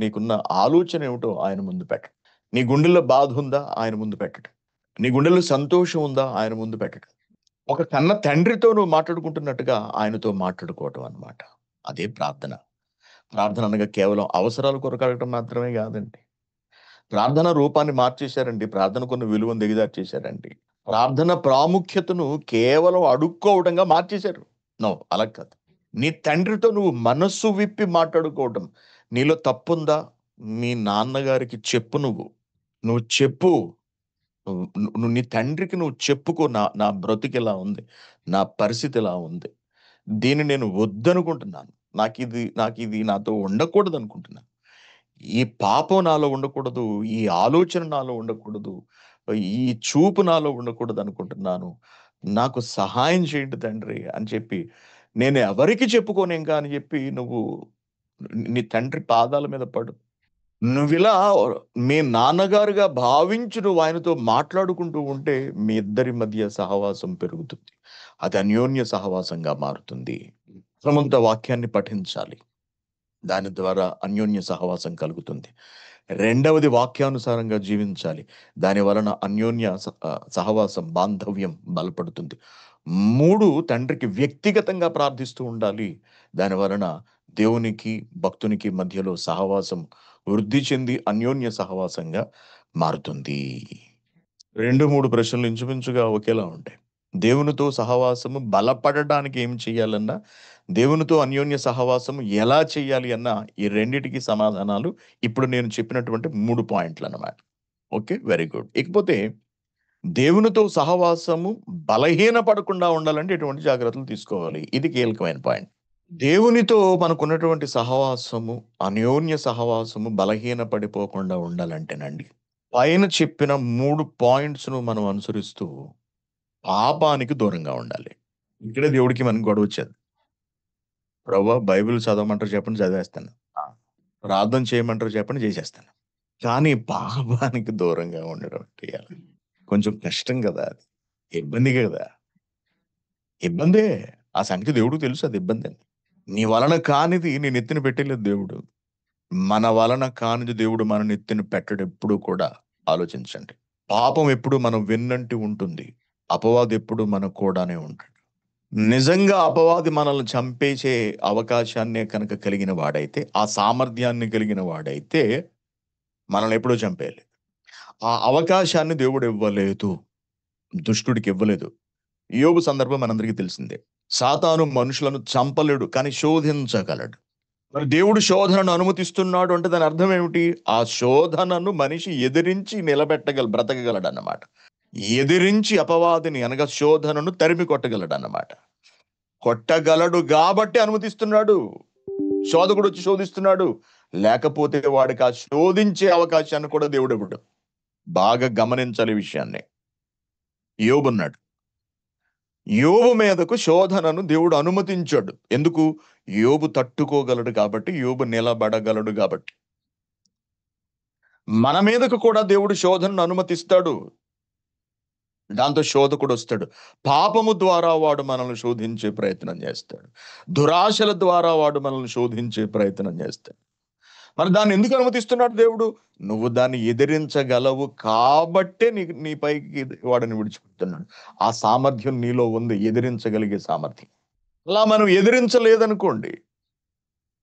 నీకున్న ఆలోచన ఏమిటో ఆయన ముందు పెట్టడం. నీ గుండెల్లో బాధుందా? ఆయన ముందు పెట్టడం. నీ గుండెల్లో సంతోషం ఉందా? ఆయన ముందు పెట్టడం. ఒక కన్న తండ్రితో నువ్వు మాట్లాడుకుంటున్నట్టుగా ఆయనతో మాట్లాడుకోవటం అన్నమాట. అదే ప్రార్థన. ప్రార్థన అనగా కేవలం అవసరాల కొరకు అడగటం మాత్రమే గాదండి. ప్రార్థన రూపాన్ని మార్చేశారండి. ప్రార్థనకున్న విలువను దిగజార్చేశారండి. ప్రార్థన ప్రాముఖ్యతను కేవలం అడుక్కోవడంగా మార్చేశారు. నో, అలా కాదు. నీ తండ్రితో నువ్వు మనస్సు విప్పి మాట్లాడుకోవటం. నీలో తప్పుందా? మీ నాన్నగారికి చెప్పు నువ్వు. నువ్వు చెప్పు. నువ్వు నువ్వు నీ తండ్రికి నువ్వు చెప్పుకో. నా నా బ్రతుకిలా ఉంది. నా పరిస్థితి ఇలా ఉంది. దీన్ని నేను వద్దనుకుంటున్నాను. నాకిది నాతో ఉండకూడదనుకుంటున్నాను. ఈ పాపం నాలో ఉండకూడదు. ఈ ఆలోచన నాలో ఉండకూడదు. ఈ చూపు నాలో ఉండకూడదనుకుంటున్నాను. నాకు సహాయం చేయండి తండ్రి అని చెప్పి, నేను ఎవరికీ చెప్పుకోనింకా అని చెప్పి నువ్వు నీ తండ్రి పాదాల మీద పడు. నువ్విలా మీ నాన్నగారుగా భావించి నువ్వు ఆయనతో మాట్లాడుకుంటూ ఉంటే, మీ ఇద్దరి మధ్య సహవాసం పెరుగుతుంది. అది అన్యోన్య సహవాసంగా మారుతుంది. క్రమంతో వాక్యాన్ని పఠించాలి. దాని ద్వారా అన్యోన్య సహవాసం కలుగుతుంది. రెండవది వాక్యానుసారంగా జీవించాలి. దాని వలన సహవాసం, బాంధవ్యం బలపడుతుంది. 3 తండ్రికి వ్యక్తిగతంగా ప్రార్థిస్తూ ఉండాలి. దాని వలన దేవునికి, భక్తునికి మధ్యలో సహవాసం వృద్ధి చెంది అన్యోన్య సహవాసంగా మారుతుంది. 2, 3 ప్రశ్నలు ఇంచుమించుగా ఒకేలా ఉంటాయి. దేవునితో సహవాసము బలపడడానికి ఏం చేయాలన్నా, దేవునితో అన్యోన్య సహవాసం ఎలా చేయాలి అన్న ఈ రెండిటికి సమాధానాలు ఇప్పుడు నేను చెప్పినటువంటి 3 పాయింట్లన్నమాట. ఓకే. Very good. ఇకపోతే దేవునితో సహవాసము బలహీనపడకుండా ఉండాలంటే ఎటువంటి జాగ్రత్తలు తీసుకోవాలి? ఇది కీలకమైన పాయింట్. దేవునితో మనకున్నటువంటి సహవాసము, అన్యోన్య సహవాసము బలహీనపడిపోకుండా ఉండాలంటేనండి, పైన చెప్పిన 3 పాయింట్స్‌ను మనం అనుసరిస్తూ పాపానికి దూరంగా ఉండాలి. ఇక్కడే దేవుడికి మనకి గొడవొచ్చేది. ప్రభువా బైబిల్ చదవమంటారు చెప్పండి చదివేస్తాను. ఆ! ప్రార్థన చేయమంటారు చెప్పండి చేసేస్తాను. కానీ పాపానికి దూరంగా ఉండడం అంటే ఎలా? కొంచెం కష్టం గదా! అది. ఇబ్బంది గదా! ఇబ్బందే. ఆ సంగతి దేవుడికి తెలుసు అది ఇబ్బందని. నీ వలన కానిది నీ నెత్తిన పెట్టేయలేదు దేవుడు. మన వలన కానిది దేవుడు మన నెత్తిన పెట్టడు ఎప్పుడూ కూడా ఆలోచించండి. పాపం ఎప్పుడు మన వెన్నంటి ఉంటుంది. అపవాది ఎప్పుడు మన కూడానే ఉంటాడు. నిజంగా అపవాది మనల్ని చంపేసే అవకాశాన్నే కనుక కలిగిన వాడైతే, ఆ సామర్థ్యాన్ని కలిగిన వాడైతే మనల్ని ఎప్పుడో చంపేయాలి. ఆ అవకాశాన్ని దేవుడు ఇవ్వలేదు. దుష్టుడికి ఇవ్వలేదు. యోబు సందర్భం మనందరికీ తెలిసిందే. సాతాను మనుషులను చంపలేడు. కానీ శోధించగలడు. మరి దేవుడు శోధనను అనుమతిస్తున్నాడు అంటే దాని అర్థం ఏమిటి? ఆ శోధనను మనిషి ఎదిరించి బ్రతకగలడన్నమాట. ఎదిరించి అపవాదిని అనగా శోధనను తరిమి కొట్టగలడన్నమాట. కొట్టగలడు గాబట్టి అనుమతిస్తున్నాడు. శోధకుడొచ్చి శోధిస్తున్నాడు. లేకపోతే వాడికి ఆ శోధించే అవకాశాన్ని కూడా దేవుడివ్వడు. బాగా గమనించాలి ఈ విషయాన్ని. యోబున్నాడు. యోబు మీదకు శోధనను దేవుడు అనుమతించాడు. ఎందుకు? యోబు తట్టుకోగలడు కాబట్టి, యోబు నిలబడగలడు గాబట్టి. మన మీదకు కూడా దేవుడు శోధనను అనుమతిస్తాడు. దాంతో శోధకుడొస్తాడు. పాపము ద్వారా వాడు మనల్ని శోధించే ప్రయత్నం జేస్తాడు. దురాశల ద్వారా వాడు మనల్ని శోధించే ప్రయత్నం జేస్తాడు. మరి దాన్ని ఎందుకు అనుమతిస్తున్నాడు దేవుడు? నువ్వు దాన్ని ఎదిరించగలవు కాబట్టే నీ పైకి వాడిని విడిచిపెడుతున్నాడు. ఆ సామర్థ్యం నీలో ఉంది. ఎదిరించగలిగే సామర్థ్యం. అలా మనం ఎదిరించలేదనుకోండి,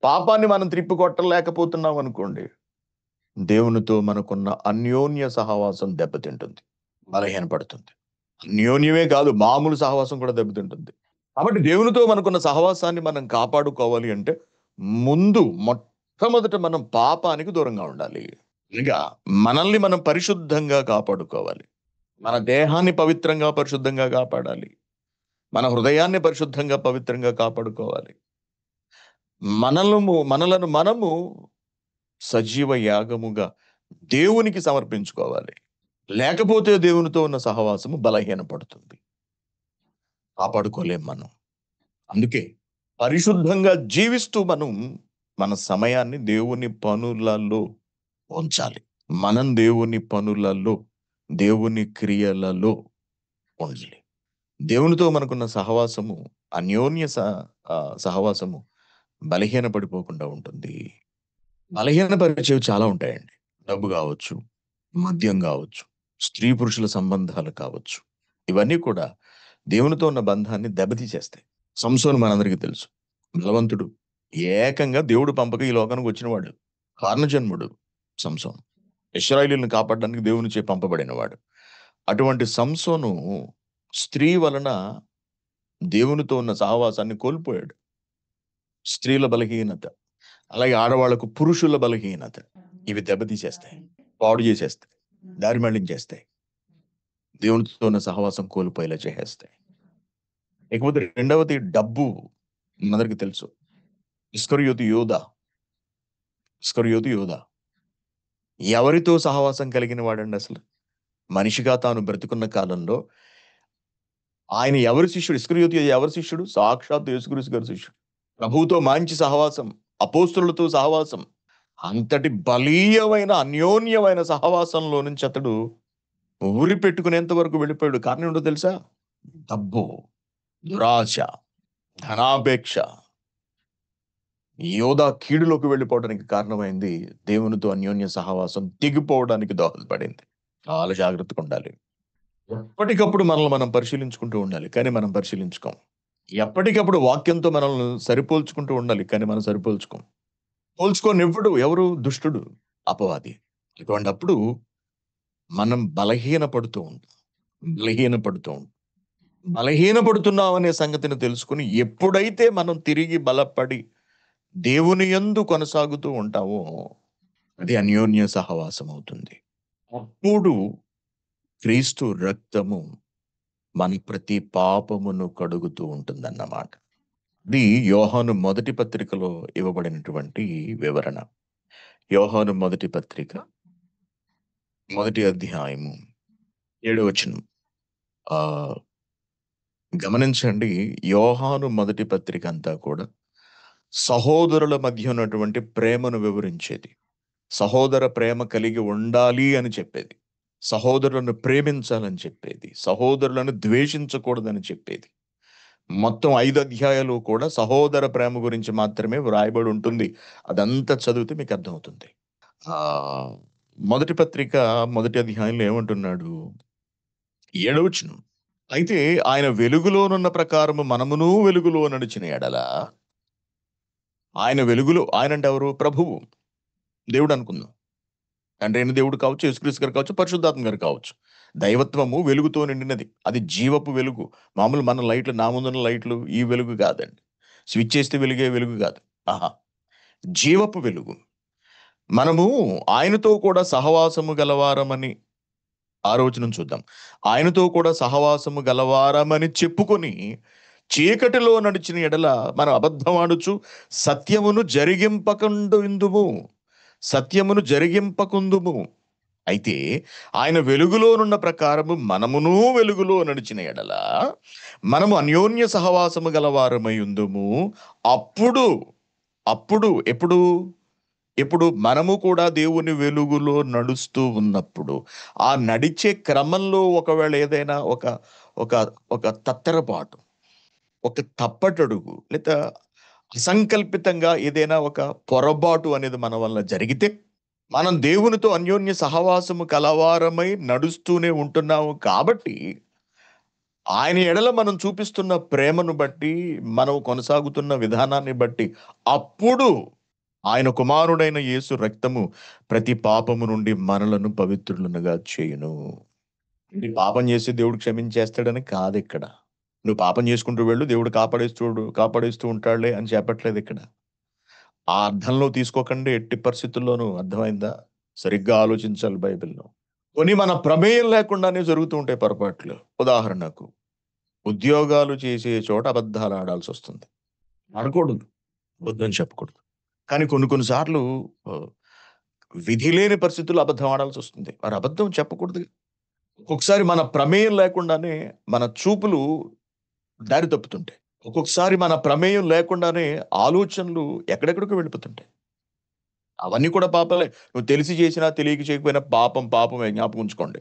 పాపాన్ని మనం త్రిప్పికొట్టలేకపోతున్నామనుకోండి, దేవునితో మనకున్న అన్యోన్య సహవాసం దెబ్బతింటుంది. బలహీనపడుతుంది. అన్యోన్యమే కాదు మామూలు సహవాసం కూడా దెబ్బతింటుంది. కాబట్టి దేవునితో మనకున్న సహవాసాన్ని మనం కాపాడుకోవాలి అంటే, మొట్టమొదట మనం పాపానికి దూరంగా ఉండాలి. ఇంకా మనల్ని మనం పరిశుద్ధంగా కాపాడుకోవాలి. మన దేహాన్ని పవిత్రంగా, పరిశుద్ధంగా కాపాడాలి. మన హృదయాన్ని పరిశుద్ధంగా, పవిత్రంగా కాపాడుకోవాలి. మనలను మనము సజీవ యాగముగా దేవునికి సమర్పించుకోవాలి. లేకపోతే దేవునితో ఉన్న సహవాసము బలహీనపడుతుంది. కాపాడుకోలేం మనం. అందుకే పరిశుద్ధంగా జీవిస్తూ మనం మన సమయాన్ని దేవుని పనులలో ఉంచాలి. మనం దేవుని పనులలో, దేవుని క్రియలలో ఉండాలి. దేవునితో మనకున్న సహవాసము సహవాసము బలహీనపడిపోకుండా ఉంటుంది. బలహీనపరిచేవి చాలా ఉంటాయండి. డబ్బు గావచ్చు, మద్యం గావచ్చు, స్త్రీ పురుషుల సంబంధాలు కావచ్చు. ఇవన్నీ కూడా దేవునితో ఉన్న బంధాన్ని దెబ్బతీసేస్తాయి. సంసోను మనందరికీ తెలుసు. బలవంతుడు. ఏకంగా దేవుడు పంపక ఈ లోకానికి వచ్చినవాడు. కారణజన్ముడు సంసోను. ఇశ్రాయేలీయులను కాపాడడానికి దేవునిచే పంపబడినవాడు. అటువంటి సంసోను స్త్రీ వలన దేవునితో ఉన్న సహవాసాన్ని కోల్పోయాడు. స్త్రీల బలహీనత, అలాగే ఆడవాళ్ళకు పురుషుల బలహీనత ఇవి దెబ్బతీసేస్తాయి. పాడు చేసేస్తాయి. దారి మళ్లించేస్తాయి. దేవునితో ఉన్న సహవాసం కోల్పోయేలా చేసేస్తాయి. ఇకపోతే రెండవది డబ్బు. మనందరికీ తెలుసు. ఇస్కరియోతు యూద, ఇస్కరియోతు యూద ఎవరితో సహవాసం కలిగిన వాడండి అసలు? మనిషిగా తాను బ్రతికున్న కాలంలో ఆయన ఎవరి శిష్యుడు? ఇస్కరియోతు ఎవరి శిష్యుడు? సాక్షాత్తు యేసుక్రీస్తు గారి శిష్యుడు. ప్రభువుతో మంచి సహవాసం, అపోస్తలులతో సహవాసం, అంతటి బలీయమైన అన్యోన్యమైన సహవాసంలో నుంచి అతడు ఊరి పెట్టుకునేంత వరకు వెళ్ళిపోయాడు. కారణం ఏంటో తెలుసా? డబ్బు, దురాశ, ధనాపేక్ష. యోధా కీడులోకి వెళ్ళిపోవడానికి కారణమైంది దేవునితో అన్యోన్య సహవాసం తెగిపోవడానికి దోహదపడింది. చాలా జాగ్రత్తగా ఉండాలి. ఎప్పటికప్పుడు మనల్ని మనం పరిశీలించుకుంటూ ఉండాలి. కానీ మనం పరిశీలించుకోం. ఎప్పటికప్పుడు వాక్యంతో మనల్ని సరిపోల్చుకుంటూ ఉండాలి. కానీ మనం సరిపోల్చుకోం. పోల్చుకోనివ్వడు ఎవరు? దుష్టుడు, అపవాది. ఇటువంటప్పుడు మనం బలహీనపడుతూ ఉంటాం. బలహీనపడుతూ ఉంటాం. బలహీనపడుతున్నామనే సంగతిని తెలుసుకొని ఎప్పుడైతే మనం తిరిగి బలపడి దేవుని యందు కొనసాగుతూ ఉంటామో అది అన్యోన్య సహవాసం అవుతుంది. అప్పుడు క్రీస్తు రక్తము మన ప్రతి పాపమును కడుగుతూ ఉంటుందన్నమాట. ఇది యోహాను మొదటి పత్రికలో ఇవ్వబడినటువంటి వివరణ. యోహాను మొదటి పత్రిక, మొదటి అధ్యాయము 7వ వచనం. ఆహ్, గమనించండి. యోహాను మొదటి పత్రిక అంతా కూడా సహోదరుల మధ్య ఉన్నటువంటి ప్రేమను వివరించేది. సహోదర ప్రేమ కలిగి ఉండాలి అని చెప్పేది. సహోదరులను ప్రేమించాలని చెప్పేది. సహోదరులను ద్వేషించకూడదని చెప్పేది. మొత్తం 5 అధ్యాయాలు కూడా సహోదర ప్రేమ గురించి మాత్రమే వ్రాయబడి ఉంటుంది. అదంతా చదివితే మీకు అర్థమవుతుంది. ఆహ్, మొదటి పత్రిక మొదటి అధ్యాయంలో ఏమంటున్నాడు? 7వ వచనం. అయితే ఆయన వెలుగులోనున్న ప్రకారము మనమును వెలుగులో నడిచిన ఎడల, ఆయన వెలుగులో, ఆయనంటే ఎవరు? ప్రభువు. దేవుడు అనుకుందాం. తండ్రి అయిన దేవుడు కావచ్చు, యేసుక్రీస్తు గారు కావచ్చు, పరిశుద్ధాత్మ గారు కావచ్చు. దైవత్వము వెలుగుతో నిండినది. అది జీవపు వెలుగు. మామూలు మన లైట్లు, నా ముందున్న లైట్లు ఈ వెలుగు కాదండి. స్విచ్ ఏస్తే వెలిగే వెలుగు కాదు. ఆహా! జీవపు వెలుగు. మనము ఆయనతో కూడా సహవాసము గలవారమని, ఆరో వచనం చూద్దాం. ఆయనతో కూడా సహవాసము గలవారమని చెప్పుకొని చీకటిలో నడిచిన ఎడల మనం అబద్ధమాడుచు సత్యమును జరిగింపకుందుము. సత్యమును జరిగింపకుందుము. అయితే ఆయన వెలుగులోనున్న ప్రకారము మనమును వెలుగులో నడిచిన ఎడల మనము అన్యోన్య సహవాసము గలవారమై ఉందుము. అప్పుడు, అప్పుడు ఎప్పుడు? ఎప్పుడు? మనము కూడా దేవుని వెలుగులో నడుస్తూ ఉన్నప్పుడు, ఆ నడిచే క్రమంలో ఒకవేళ ఏదైనా ఒక ఒక ఒక తత్తరపాటు, ఒక తప్పటడుగు, లేదా అసంకల్పితంగా ఏదైనా ఒక పొరపాటు అనేది మన వల్ల జరిగితే, మనం దేవునితో అన్యోన్య సహవాసము కలవారమై నడుస్తూనే ఉంటున్నాము కాబట్టి, ఆయన ఎడల మనం చూపిస్తున్న ప్రేమను బట్టి, మనం కొనసాగుతున్న విధానాన్ని బట్టి, అప్పుడు ఆయన కుమారుడైన యేసు రక్తము ప్రతి పాపము నుండి మనలను పవిత్రులనుగా చేయును. ఇది పాపం చేసి దేవుడు క్షమించేస్తాడని కాదిక్కడ. నువ్వు పాపం చేసుకుంటూ వెళ్ళు, దేవుడు కాపాడేస్తూ ఉంటాడులే అని చెప్పట్లేదిక్కడ. ఆ అర్థంలో తీసుకోకండి ఎట్టి పరిస్థితుల్లోనూ. అర్థమైందా? సరిగ్గా ఆలోచించాలి బైబిల్‌లో. కొన్ని మన ప్రమేయం లేకుండానే జరుగుతూ ఉంటాయి పొరపాట్లు. ఉదాహరణకు ఉద్యోగాలు చేసే చోట అబద్ధాలు ఆడాల్సొస్తుంది. ఆడకూడదు. వద్దని చెప్పకూడదు. కానీ కొన్ని కొన్ని సార్లు ఆహ్, విధి లేని పరిస్థితుల్లో అబద్ధం ఆడాల్సొస్తుంది. మరి అబద్ధం చెప్పకూడదు. ఒక్కొక్కసారి మన ప్రమేయం లేకుండానే మన చూపులు దారి తప్పుతుంటాయి. ఒక్కొక్కసారి మన ప్రమేయం లేకుండానే ఆలోచనలు ఎక్కడెక్కడికో వెళ్ళిపోతుంటాయి. అవన్నీ కూడా పాపాలే. నువ్వు తెలిసి చేసినా, తెలియక చేయకపోయినా పాపం పాపమే జ్ఞాపకం ఉంచుకోండి.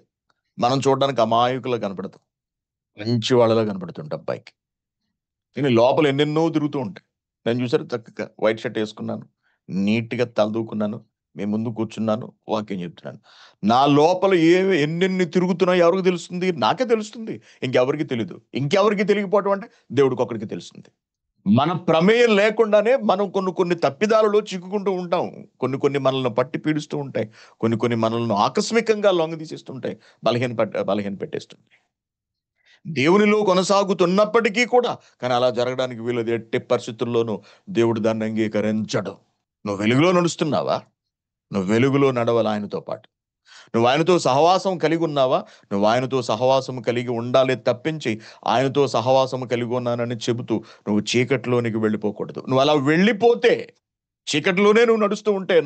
మనం చూడడానికి అమాయకుల్లా కనపడతాం. మంచి వాళ్ళలా కనపడుతుంటాం పైకి. కానీ లోపల ఎన్నెన్నో తిరుగుతూ ఉంటాయి. నేను చూసారా చక్కగా వైట్ షర్ట్ యేసుకున్నాను. నీట్‌గా తల దూకున్నాను. మీ ముందు కూర్చున్నాను. వాక్యం చెప్తున్నాను. నా లోపల ఎన్నెన్ని తిరుగుతున్నాయో ఎవరికి తెలుస్తుంది? నాకే తెలుస్తుంది. ఇంకెవరికీ తెలీదు. ఇంకెవరికీ తెలియకపోవటం అంటే దేవుడికొక్కడికే తెలుస్తుంది. మన ప్రమేయం లేకుండానే మనం కొన్ని కొన్ని తప్పిదాలలో చిక్కుకుంటూ ఉంటాం. కొన్ని కొన్ని మనల్ని పట్టి పీడిస్తూ ఉంటాయి. కొన్ని కొన్ని మనల్ని ఆకస్మికంగా లొంగదీసేస్తుంటాయి. బలహీన పెట్టేస్తుంటాయి. దేవునిలో కొనసాగుతున్నప్పటికీ కూడా కానీ అలా జరగడానికి వీల్లేదు. ఎట్టి పరిస్థితుల్లోనూ దేవుడు దాన్ని అంగీకరించడు. నువ్వు వెలుగులో నడుస్తున్నావా? నువ్వు వెలుగులో నడవాలి ఆయనతో పాటు. నువ్వు ఆయనతో సహవాసం కలిగి ఉన్నావా? నువ్వు ఆయనతో సహవాసం కలిగి ఉండాలి తప్పించి, ఆయనతో సహవాసం కలిగి ఉన్నానని చెబుతూ నువ్వు చీకటిలోనికి వెళ్ళిపోకూడదు. నువ్వు అలా వెళ్ళిపోతే, చీకటిలోనే నువ్వు నడుస్తూ ఉంటే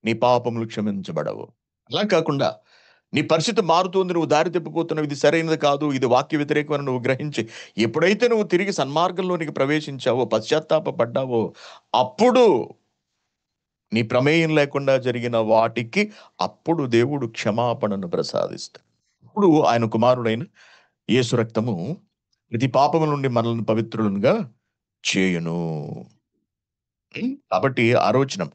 నీ పాపములు క్షమించబడవు. అలా కాకుండా నీ పరిస్థితి మారుతుంది. నువ్వు దారి తప్పిపోతున్నావు. ఇది సరైనది కాదు. ఇది వాక్య వ్యతిరేకమని నువ్వు గ్రహించి, ఎప్పుడైతే నువ్వు తిరిగి సన్మార్గంలోనికి ప్రవేశించావో, పశ్చాత్తాపపడ్డావో, అప్పుడు నీ ప్రమేయం లేకుండా జరిగిన వాటికి అప్పుడు దేవుడు క్షమాపణను ప్రసాదిస్తాడు. అప్పుడు ఆయన కుమారుడైన యేసు రక్తము ప్రతి పాపము నుండి మనల్ని పవిత్రులుగా చేయును. కాబట్టి ఆరోచనం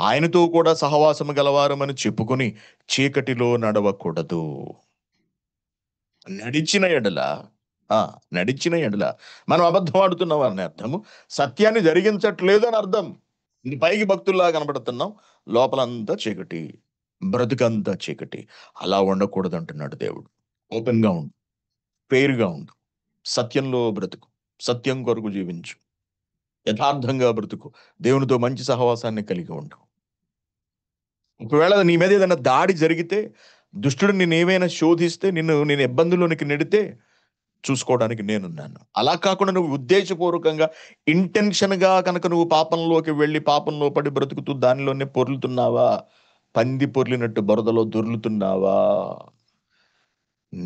ఆయనతో కూడా సహవాసము గలవారమని చెప్పుకొని చీకటిలో నడవకూడదు. నడిచిన ఎడల ఆ! నడిచిన ఎడల మనం అబద్ధం ఆడుతున్నాం అని అర్థము. సత్యాన్ని జరిగించట్లేదు అని అర్థం. ఇది పైకి భక్తుల్లా కనబడుతున్నాం. లోపలంతా చీకటి. బ్రతుకంతా చీకటి. అలా ఉండకూడదంటున్నాడు దేవుడు. ఓపెన్‌గా ఉండు. ఫెయిర్‌గా ఉండు. సత్యంలో బ్రతుకు. సత్యం కొరకు జీవించు. యథార్థంగా బ్రతుకు. దేవునితో మంచి సహవాసాన్ని కలిగి ఉండు. ఒకవేళ నీ మీద ఏదైనా దాడి జరిగితే, దుష్టుడు నిన్నేమైనా శోధిస్తే, నేను ఇబ్బందుల్లోనికి నెడితే చూసుకోవడానికి నేనున్నాను. అలా కాకుండా నువ్వు ఉద్దేశపూర్వకంగా, ఇంటెన్షన్‌గా కనుక నువ్వు పాపంలోకి వెళ్లి, పాపంలో పడి బ్రతుకుతూ దానిలోనే పొర్లుతున్నావా? పంది పొర్లినట్టు బురదలో దొర్లుతున్నావా?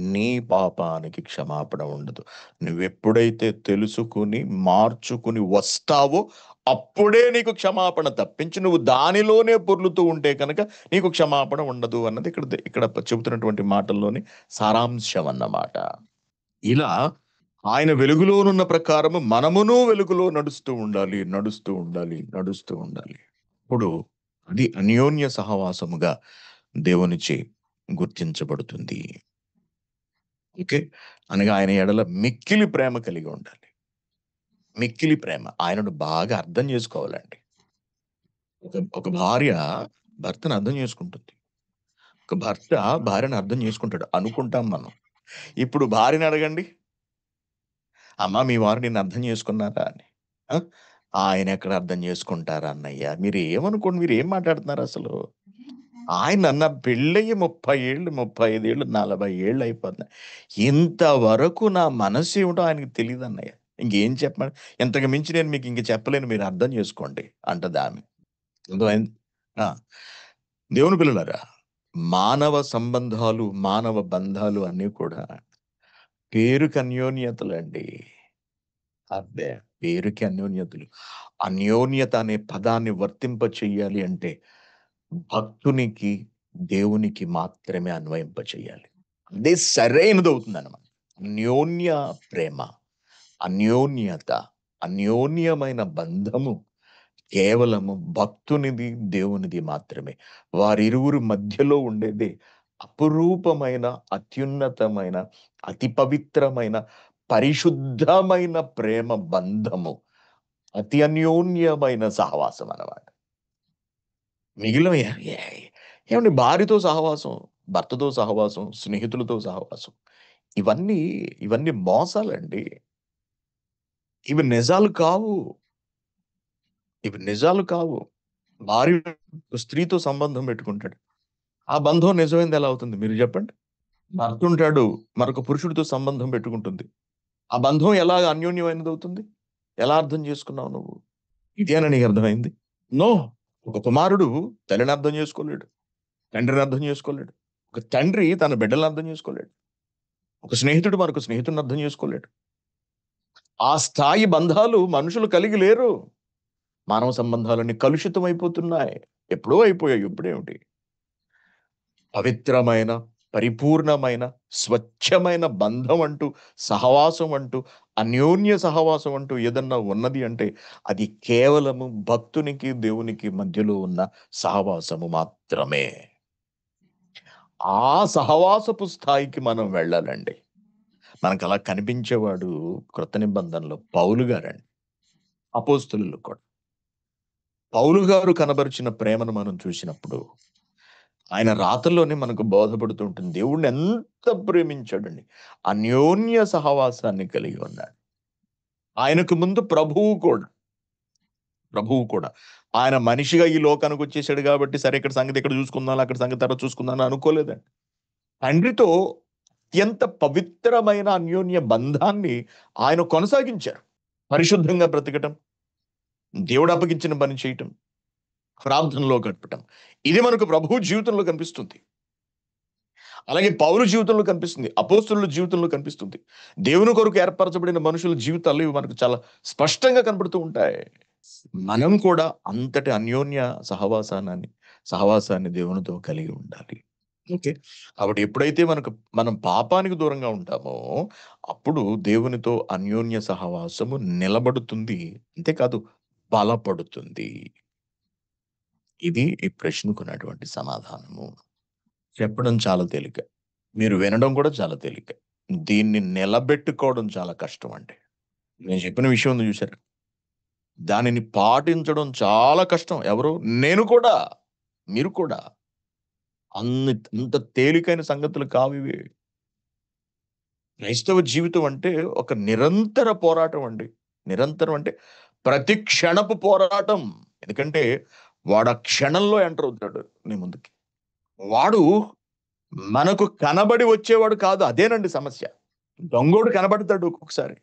నీ పాపానికి క్షమాపణ ఉండదు. నువ్వెప్పుడైతే తెలుసుకొని, మార్చుకుని వస్తావో, అప్పుడే నీకు క్షమాపణ తప్పించి, నువ్వు దానిలోనే పొర్లుతూ ఉంటే కనుక నీకు క్షమాపణ ఉండదు అన్నది ఇక్కడ చెబుతున్నటువంటి మాటల్లోని సారాంశం అన్నమాట. ఇలా ఆయన వెలుగులోనున్న ప్రకారము మనమును వెలుగులో నడుస్తూ ఉండాలి. నడుస్తూ ఉండాలి. నడుస్తూ ఉండాలి. ఇప్పుడు అది అన్యోన్య సహవాసముగా దేవునిచే గుర్తించబడుతుంది. ఓకే. అనగా ఆయన ఎడల మిక్కిలి ప్రేమ కలిగి ఉండాలి. మిక్కిలి ప్రేమ. ఆయనను బాగా అర్థం చేసుకోవాలండి. ఒక భార్య భర్తను అర్థం చేసుకుంటుంది. ఒక భర్త భార్యను అర్థం చేసుకుంటాడు. అనుకుంటాం మనం. ఇప్పుడు భార్యని అడగండి. అమ్మ మీ వారు నిన్ను అర్థం చేసుకున్నారా అని. ఆ! ఆయనెక్కడ అర్థం చేసుకుంటారు అన్నయ్య. మీరేమనుకోండి మీరేం మాట్లాడుతున్నారసలు? ఆయనన్న పెళ్ళయ్యి 30 ఏళ్ళు, 35 ఏళ్ళు, 40 ఏళ్ళు అయిపోతున్నాయి. ఇంతవరకు నా మనసేమిటో ఆయనకి తెలీదన్నయ్య. ఇంకేం చెప్పను? ఇంతకు మించి నేను మీకింక చెప్పలేను మీరు అర్థం చేసుకోండి అంటదామె. అర్థమైంది? ఆ! దేవుని పిల్లలారా, మానవ సంబంధాలు, మానవ బంధాలు అన్నీ కూడా పేరుకి అన్యోన్యతలండి. అబ్బే! పేరుకి అన్యోన్యతలు. అన్యోన్యత అనే పదాన్ని వర్తింప చెయ్యాలి అంటే భక్తునికి, దేవునికి మాత్రమే అన్వయింప చేయాలి. అదే సరైనదవుతుందనమాట. అన్యోన్య ప్రేమ, అన్యోన్యత, అన్యోన్యమైన బంధము కేవలము భక్తునిది, దేవునిది మాత్రమే. వారిరువురి మధ్యలో ఉండేదే అపురూపమైన, అత్యున్నతమైన, అతి పవిత్రమైన, పరిశుద్ధమైన ప్రేమ బంధము. అతి అన్యోన్యమైన సహవాసం అన్నమాట. మిగిలినవి ఏవండి భార్యతో సహవాసం, భర్తతో సహవాసం, స్నేహితులతో సహవాసం. ఇవన్నీ, ఇవన్నీ మోసాలండి. ఇవి నిజాలు కావు. ఇవి నిజాలు కావు. భార్య స్త్రీతో సంబంధం పెట్టుకుంటాడు. ఆ బంధం నిజమైనది ఎలా అవుతుంది మీరు జెప్పండి? భర్తుంటాడు. మరొక పురుషుడితో సంబంధం పెట్టుకుంటుంది. ఆ బంధం ఎలా అన్యోన్యమైనదవుతుంది? ఎలా అర్థం చేసుకున్నావు నువ్వు? ఇదేనా నీకు అర్థమైంది? నో. ఒక కుమారుడు తల్లిని అర్థం చేసుకోలేడు. తండ్రిని అర్థం చేసుకోలేడు. ఒక తండ్రి తన బిడ్డలని అర్థం చేసుకోలేడు. ఒక స్నేహితుడు మరొక స్నేహితుడిని అర్థం చేసుకోలేడు. ఆ స్థాయి బంధాలు మనుషులు కలిగి లేరు. మానవ సంబంధాలన్నీ కలుషితం అయిపోతున్నాయి. ఎప్పుడో అయిపోయాయి. ఇప్పుడేమిటి? పవిత్రమైన, పరిపూర్ణమైన, స్వచ్ఛమైన బంధం అంటూ, సహవాసం అంటూ, అన్యోన్య సహవాసం అంటూ ఏదన్నా ఉన్నది అంటే, అది కేవలము భక్తునికి, దేవునికి మధ్యలో ఉన్న సహవాసము మాత్రమే. ఆ సహవాసపు స్థాయికి మనం వెళ్ళాలండి. మనకలా కనిపించేవాడు క్రొత్త నిబంధనలో పౌలు గారండి. అపోస్తలులు కూడా. పౌలు గారు కనబరిచిన ప్రేమను మనం చూసినప్పుడు, ఆయన రాతల్లోనే మనకు బోధపడుతూ ఉంటుంది. దేవుడిని ఎంత ప్రేమించాడండి. అన్యోన్య సహవాసాన్ని కలిగి ఉన్నాడు. ఆయనకు ముందు ప్రభువు కూడా. ప్రభువు కూడా. ఆయన మనిషిగా ఈ లోకానికి వచ్చేసాడు కాబట్టి, సరే ఇక్కడ సంగతి ఇక్కడ చూసుకుందాంలే, అక్కడ సంగతి తర్వాత చూసుకుందాం అని అనుకోలేదండి. తండ్రితో అత్యంత పవిత్రమైన అన్యోన్య బంధాన్ని ఆయన కొనసాగించారు. పరిశుద్ధంగా బ్రతకటం, దేవుడు అప్పగించిన పని చేయటం, ప్రార్థనలో గడపటం. ఇది మనకు ప్రభువు జీవితంలో కనిపిస్తుంది. అలాగే పౌలు జీవితంలో కనిపిస్తుంది. అపోస్తలుల జీవితంలో కనిపిస్తుంది. దేవుని కొరకు ఏర్పరచబడిన మనుషుల జీవితాల్లో ఇవి మనకు చాలా స్పష్టంగా కనపడుతూ ఉంటాయి. మనం కూడా అంతటి అన్యోన్య సహవాసాన్ని దేవునితో కలిగి ఉండాలి. ఓకే. కాబట్టి ఎప్పుడైతే మనం పాపానికి దూరంగా ఉంటామో, అప్పుడు దేవునితో అన్యోన్య సహవాసము నిలబడుతుంది. అంతేకాదు బలపడుతుంది. ఇది ఈ ప్రశ్నకున్నటువంటి సమాధానము. చెప్పడం చాలా తేలిక. మీరు వినడం కూడా చాలా తేలిక. దీన్ని నిలబెట్టుకోవడం చాలా కష్టమండి. నేను చెప్పిన విషయం ఉంది చూసారా? దానిని పాటించడం చాలా కష్టం. ఎవరు? నేను కూడా. మీరు కూడా. అంత తేలికైన సంగతులు కావివి. క్రైస్తవ జీవితం అంటే ఒక నిరంతర పోరాటం అండి. నిరంతరం అంటే ప్రతి క్షణపు పోరాటం. ఎందుకంటే వాడు ఆ క్షణంలో ఎంటర్ అవుతాడు నీ ముందుకి. వాడు మనకు కనబడి వచ్చేవాడు కాదు. అదేనండి సమస్య. దొంగోడు కనబడతాడు ఒక్కొక్కసారి.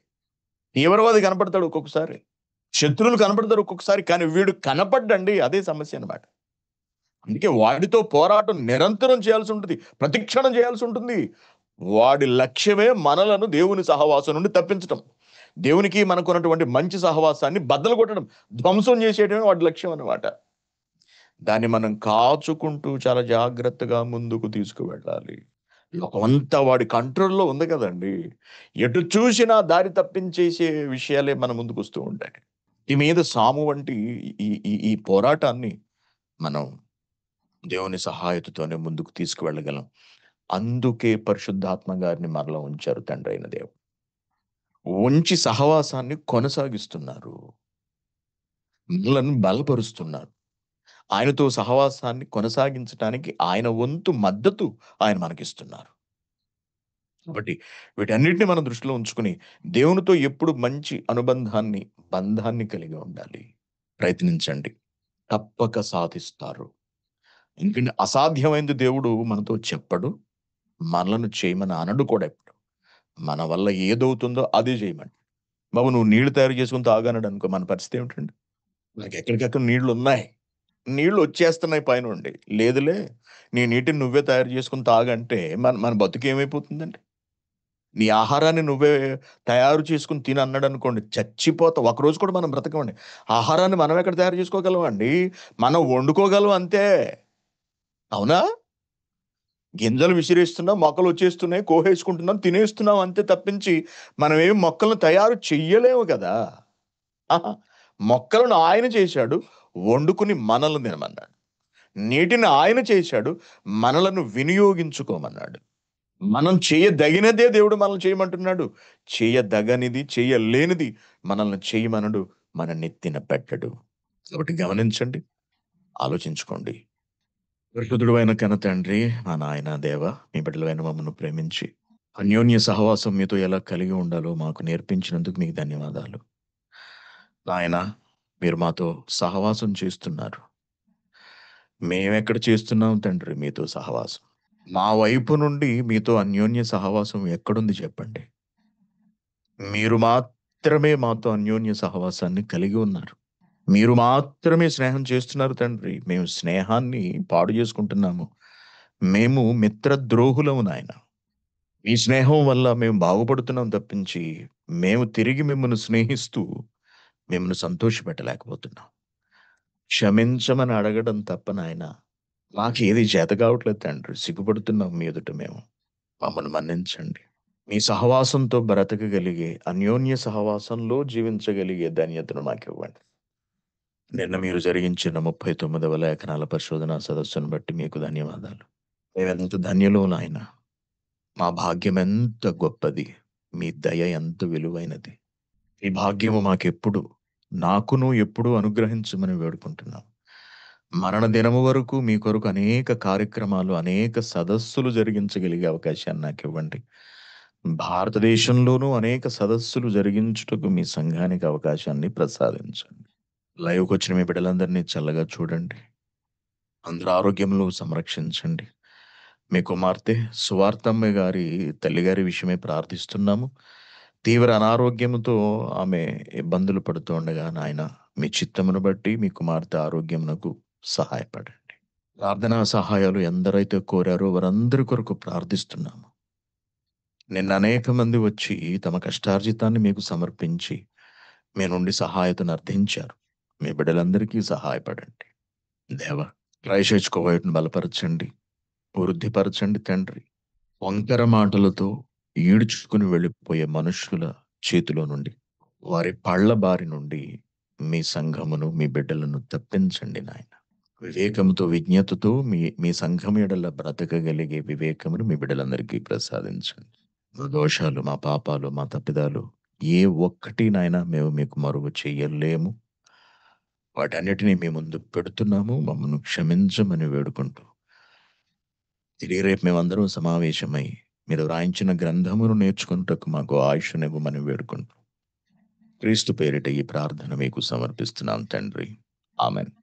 తీవ్రవాది కనపడతాడు ఒక్కొక్కసారి. శత్రువులు కనపడతారు ఒక్కొక్కసారి. కానీ వీడు కనపడ్డండి. అదే సమస్య అన్నమాట. అందుకే వాడితో పోరాటం నిరంతరం చేయాల్సి ఉంటుంది. ప్రతిక్షణం చేయాల్సి ఉంటుంది. వాడి లక్ష్యమే మనలను దేవుని సహవాసం నుండి తప్పించటం. దేవునికి మనకున్నటువంటి మంచి సహవాసాన్ని బద్దలు కొట్టడం, ధ్వంసం చేసేయడమే వాడి లక్ష్యం అన్నమాట. దాన్ని మనం కాచుకుంటూ చాలా జాగ్రత్తగా ముందుకు తీసుకువెళ్ళాలి. లోకమంతా వాడి కంట్రోల్‌లో ఉంది కదండీ! ఎటు చూసినా దారి తప్పించేసే విషయాలే మన ముందుకొస్తూ ఉంటాయి. ఈ మీద సాము వంటి ఈ ఈ ఈ పోరాటాన్ని మనం దేవుని సహాయతతోనే ముందుకు తీసుకువెళ్ళగలం. అందుకే పరిశుద్ధాత్మ గారిని మనలో ఉంచారు తండ్రైన దేవుడు. ఉంచి సహవాసాన్ని కొనసాగిస్తున్నారు. మనలను బలపరుస్తున్నారు. ఆయనతో సహవాసాన్ని కొనసాగించటానికి ఆయన వంతు మద్దతు ఆయన మనకిస్తున్నారు. కాబట్టి వీటన్నిటిని మనం దృష్టిలో ఉంచుకొని దేవునితో ఎప్పుడు మంచి బంధాన్ని కలిగి ఉండాలి. ప్రయత్నించండి. తప్పక సాధిస్తారు. ఎందుకంటే అసాధ్యమైంది దేవుడు మనతో చెప్పడు. మనలను చేయమని అనడు కూడా ఎప్పుడు. మన వల్ల ఏదవుతుందో అదే చేయమండి. బాబు నువ్వు నీళ్లు తయారు చేసుకొని తాగనడు అనుకో మన పరిస్థితి ఏమిటండి? నాకెక్కడికక్కడ నీళ్లున్నాయి. నీళ్లొచ్చేస్తున్నాయి పైనుండి. లేదులే నీ నీటిని నువ్వే తయారు చేసుకొని తాగంటే మన మన బతుకేమైపోతుందండి? నీ ఆహారాన్ని నువ్వే తయారు చేసుకొని తినన్నాడనుకోండి చచ్చిపోతాం. ఒకరోజు కూడా మనం బ్రతకమండి. ఆహారాన్ని మనం ఎక్కడ తయారు చేసుకోగలమండి? మనం వండుకోగలం అంతే. అవునా? గింజలు విసిరేస్తున్నాం, మొక్కలొచ్చేస్తున్నాయి, కోసేసుకుంటున్నాం, తినేస్తున్నాం అంతే తప్పించి మనమేం మొక్కలను తయారు చెయ్యలేము గదా! ఆహా! మొక్కలను ఆయన చేశాడు. వండుకొని మనల్ని తినమన్నాడు. నీటిని ఆయన చేశాడు. మనలను వినియోగించుకోమన్నాడు. మనం చేయదగినదే దేవుడు మనల్ని చేయమంటున్నాడు. చేయదగనిది, చేయలేనిది మనల్ని చేయమనడు. మన నెత్తిన పెట్టడు. కాబట్టి గమనించండి. ఆలోచించుకోండి. పరిశుద్ధుడైన తండ్రి, మా నాయన దేవ, మీ బిడ్డలైన మమ్మల్ని ప్రేమించి, అన్యోన్య సహవాసం మీతో ఎలా కలిగి ఉండాలో మాకు నేర్పించినందుకు మీకు ధన్యవాదాలు. నాయనా, మీరు మాతో సహవాసం చేస్తున్నారు. మేమెక్కడ చేస్తున్నాం తండ్రి మీతో సహవాసం? మా వైపు నుండి మీతో అన్యోన్య సహవాసం ఎక్కడుంది చెప్పండి? మీరు మాత్రమే మాతో అన్యోన్య సహవాసాన్ని కలిగి ఉన్నారు. మీరు మాత్రమే స్నేహం చేస్తున్నారు తండ్రి. మేము స్నేహాన్ని పాడు చేసుకుంటున్నాము. మేము మిత్రద్రోహులము నాయన. మీ స్నేహం వల్ల మేము బాగుపడుతున్నాం తప్పించి, మేము తిరిగి మిమ్మల్ని స్నేహిస్తూ, మిమ్మల్ని సంతోషపెట్టలేకపోతున్నాం. క్షమించమని అడగడం తప్ప నాయనా, మాకేది చేత కావట్లేదు తండ్రి. సిగ్గుపడుతున్నాం మీ ఎదుట మేము. మమ్మల్ని మన్నించండి. మీ సహవాసంతో బ్రతకగలిగే, అన్యోన్య సహవాసంలో జీవించగలిగే ధన్యతను మాకివ్వండి. నిన్న మీరు జరిగించిన 39వ లేఖనాల పరిశోధనా సదస్సును బట్టి మీకు ధన్యవాదాలు. మేమెంత ధన్యులో నాయనా! మా భాగ్యం ఎంత గొప్పది. మీ దయ ఎంత విలువైనది. ఈ భాగ్యము మాకెప్పుడు, నాకును ఎప్పుడూ అనుగ్రహించమని వేడుకుంటున్నాం. మరణ దినము వరకు మీ కొరకు అనేక కార్యక్రమాలు, అనేక సదస్సులు జరిగించగలిగే అవకాశాన్ని నాకివ్వండి. భారతదేశంలోనూ అనేక సదస్సులు జరిగించుటకు మీ సంఘానికి అవకాశాన్ని ప్రసాదించండి. లైవ్‌కొచ్చిన మీ బిడ్డలందరినీ చల్లగా చూడండి. అందరి ఆరోగ్యములు సంరక్షించండి. మీ కుమార్తె సువార్తమ్మ గారి తల్లిగారి విషయమై ప్రార్థిస్తున్నాము. తీవ్ర అనారోగ్యముతో ఆమె ఇబ్బందులు పడుతూ ఉండగా నాయన మీ చిత్తమును బట్టి మీ కుమార్తె ఆరోగ్యమునకు సహాయపడండి. ప్రార్థనా సహాయాలు ఎందరైతే కోరారో వారందరి కొరకు ప్రార్థిస్తున్నాము. నిన్న అనేక మంది వచ్చి తమ కష్టార్జితాన్ని మీకు సమర్పించి మీ నుండి సహాయతను అర్థించారు. మీ బిడ్డలందరికీ సహాయపడండి. దేవా! క్రైస్తకోవైపును బలపరచండి. వృద్ధిపరచండి తండ్రి. వంకర మాటలతో ఈడ్చుకుని వెళ్ళిపోయే మనుష్యుల చేతిలో నుండి, వారి పళ్ళ బారి నుండి మీ సంఘమును, మీ బిడ్డలను తప్పించండి నాయన. వివేకముతో, విజ్ఞతతో మీ మీ సంఘం ఎడల బ్రతకగలిగే వివేకమును మీ బిడ్డలందరికీ ప్రసాదించండి. మా దోషాలు, మా పాపాలు, మా తప్పిదాలు ఏ ఒక్కటి నాయన మేము మీకు మరుగు చెయ్యలేము. వాటన్నిటిని మీ ముందు పెడుతున్నాము. మమ్మల్ని క్షమించమని వేడుకుంటూ తిరిగి రేపు మేమందరం సమావేశమై మీరు వ్రాయించిన గ్రంథమును నేర్చుకొనుటకు మాకు ఆయుష్షునివ్వమని వేడుకుంటూ క్రీస్తు పేరిట ఈ ప్రార్థన మీకు సమర్పిస్తున్నాం తండ్రి. ఆమేన్.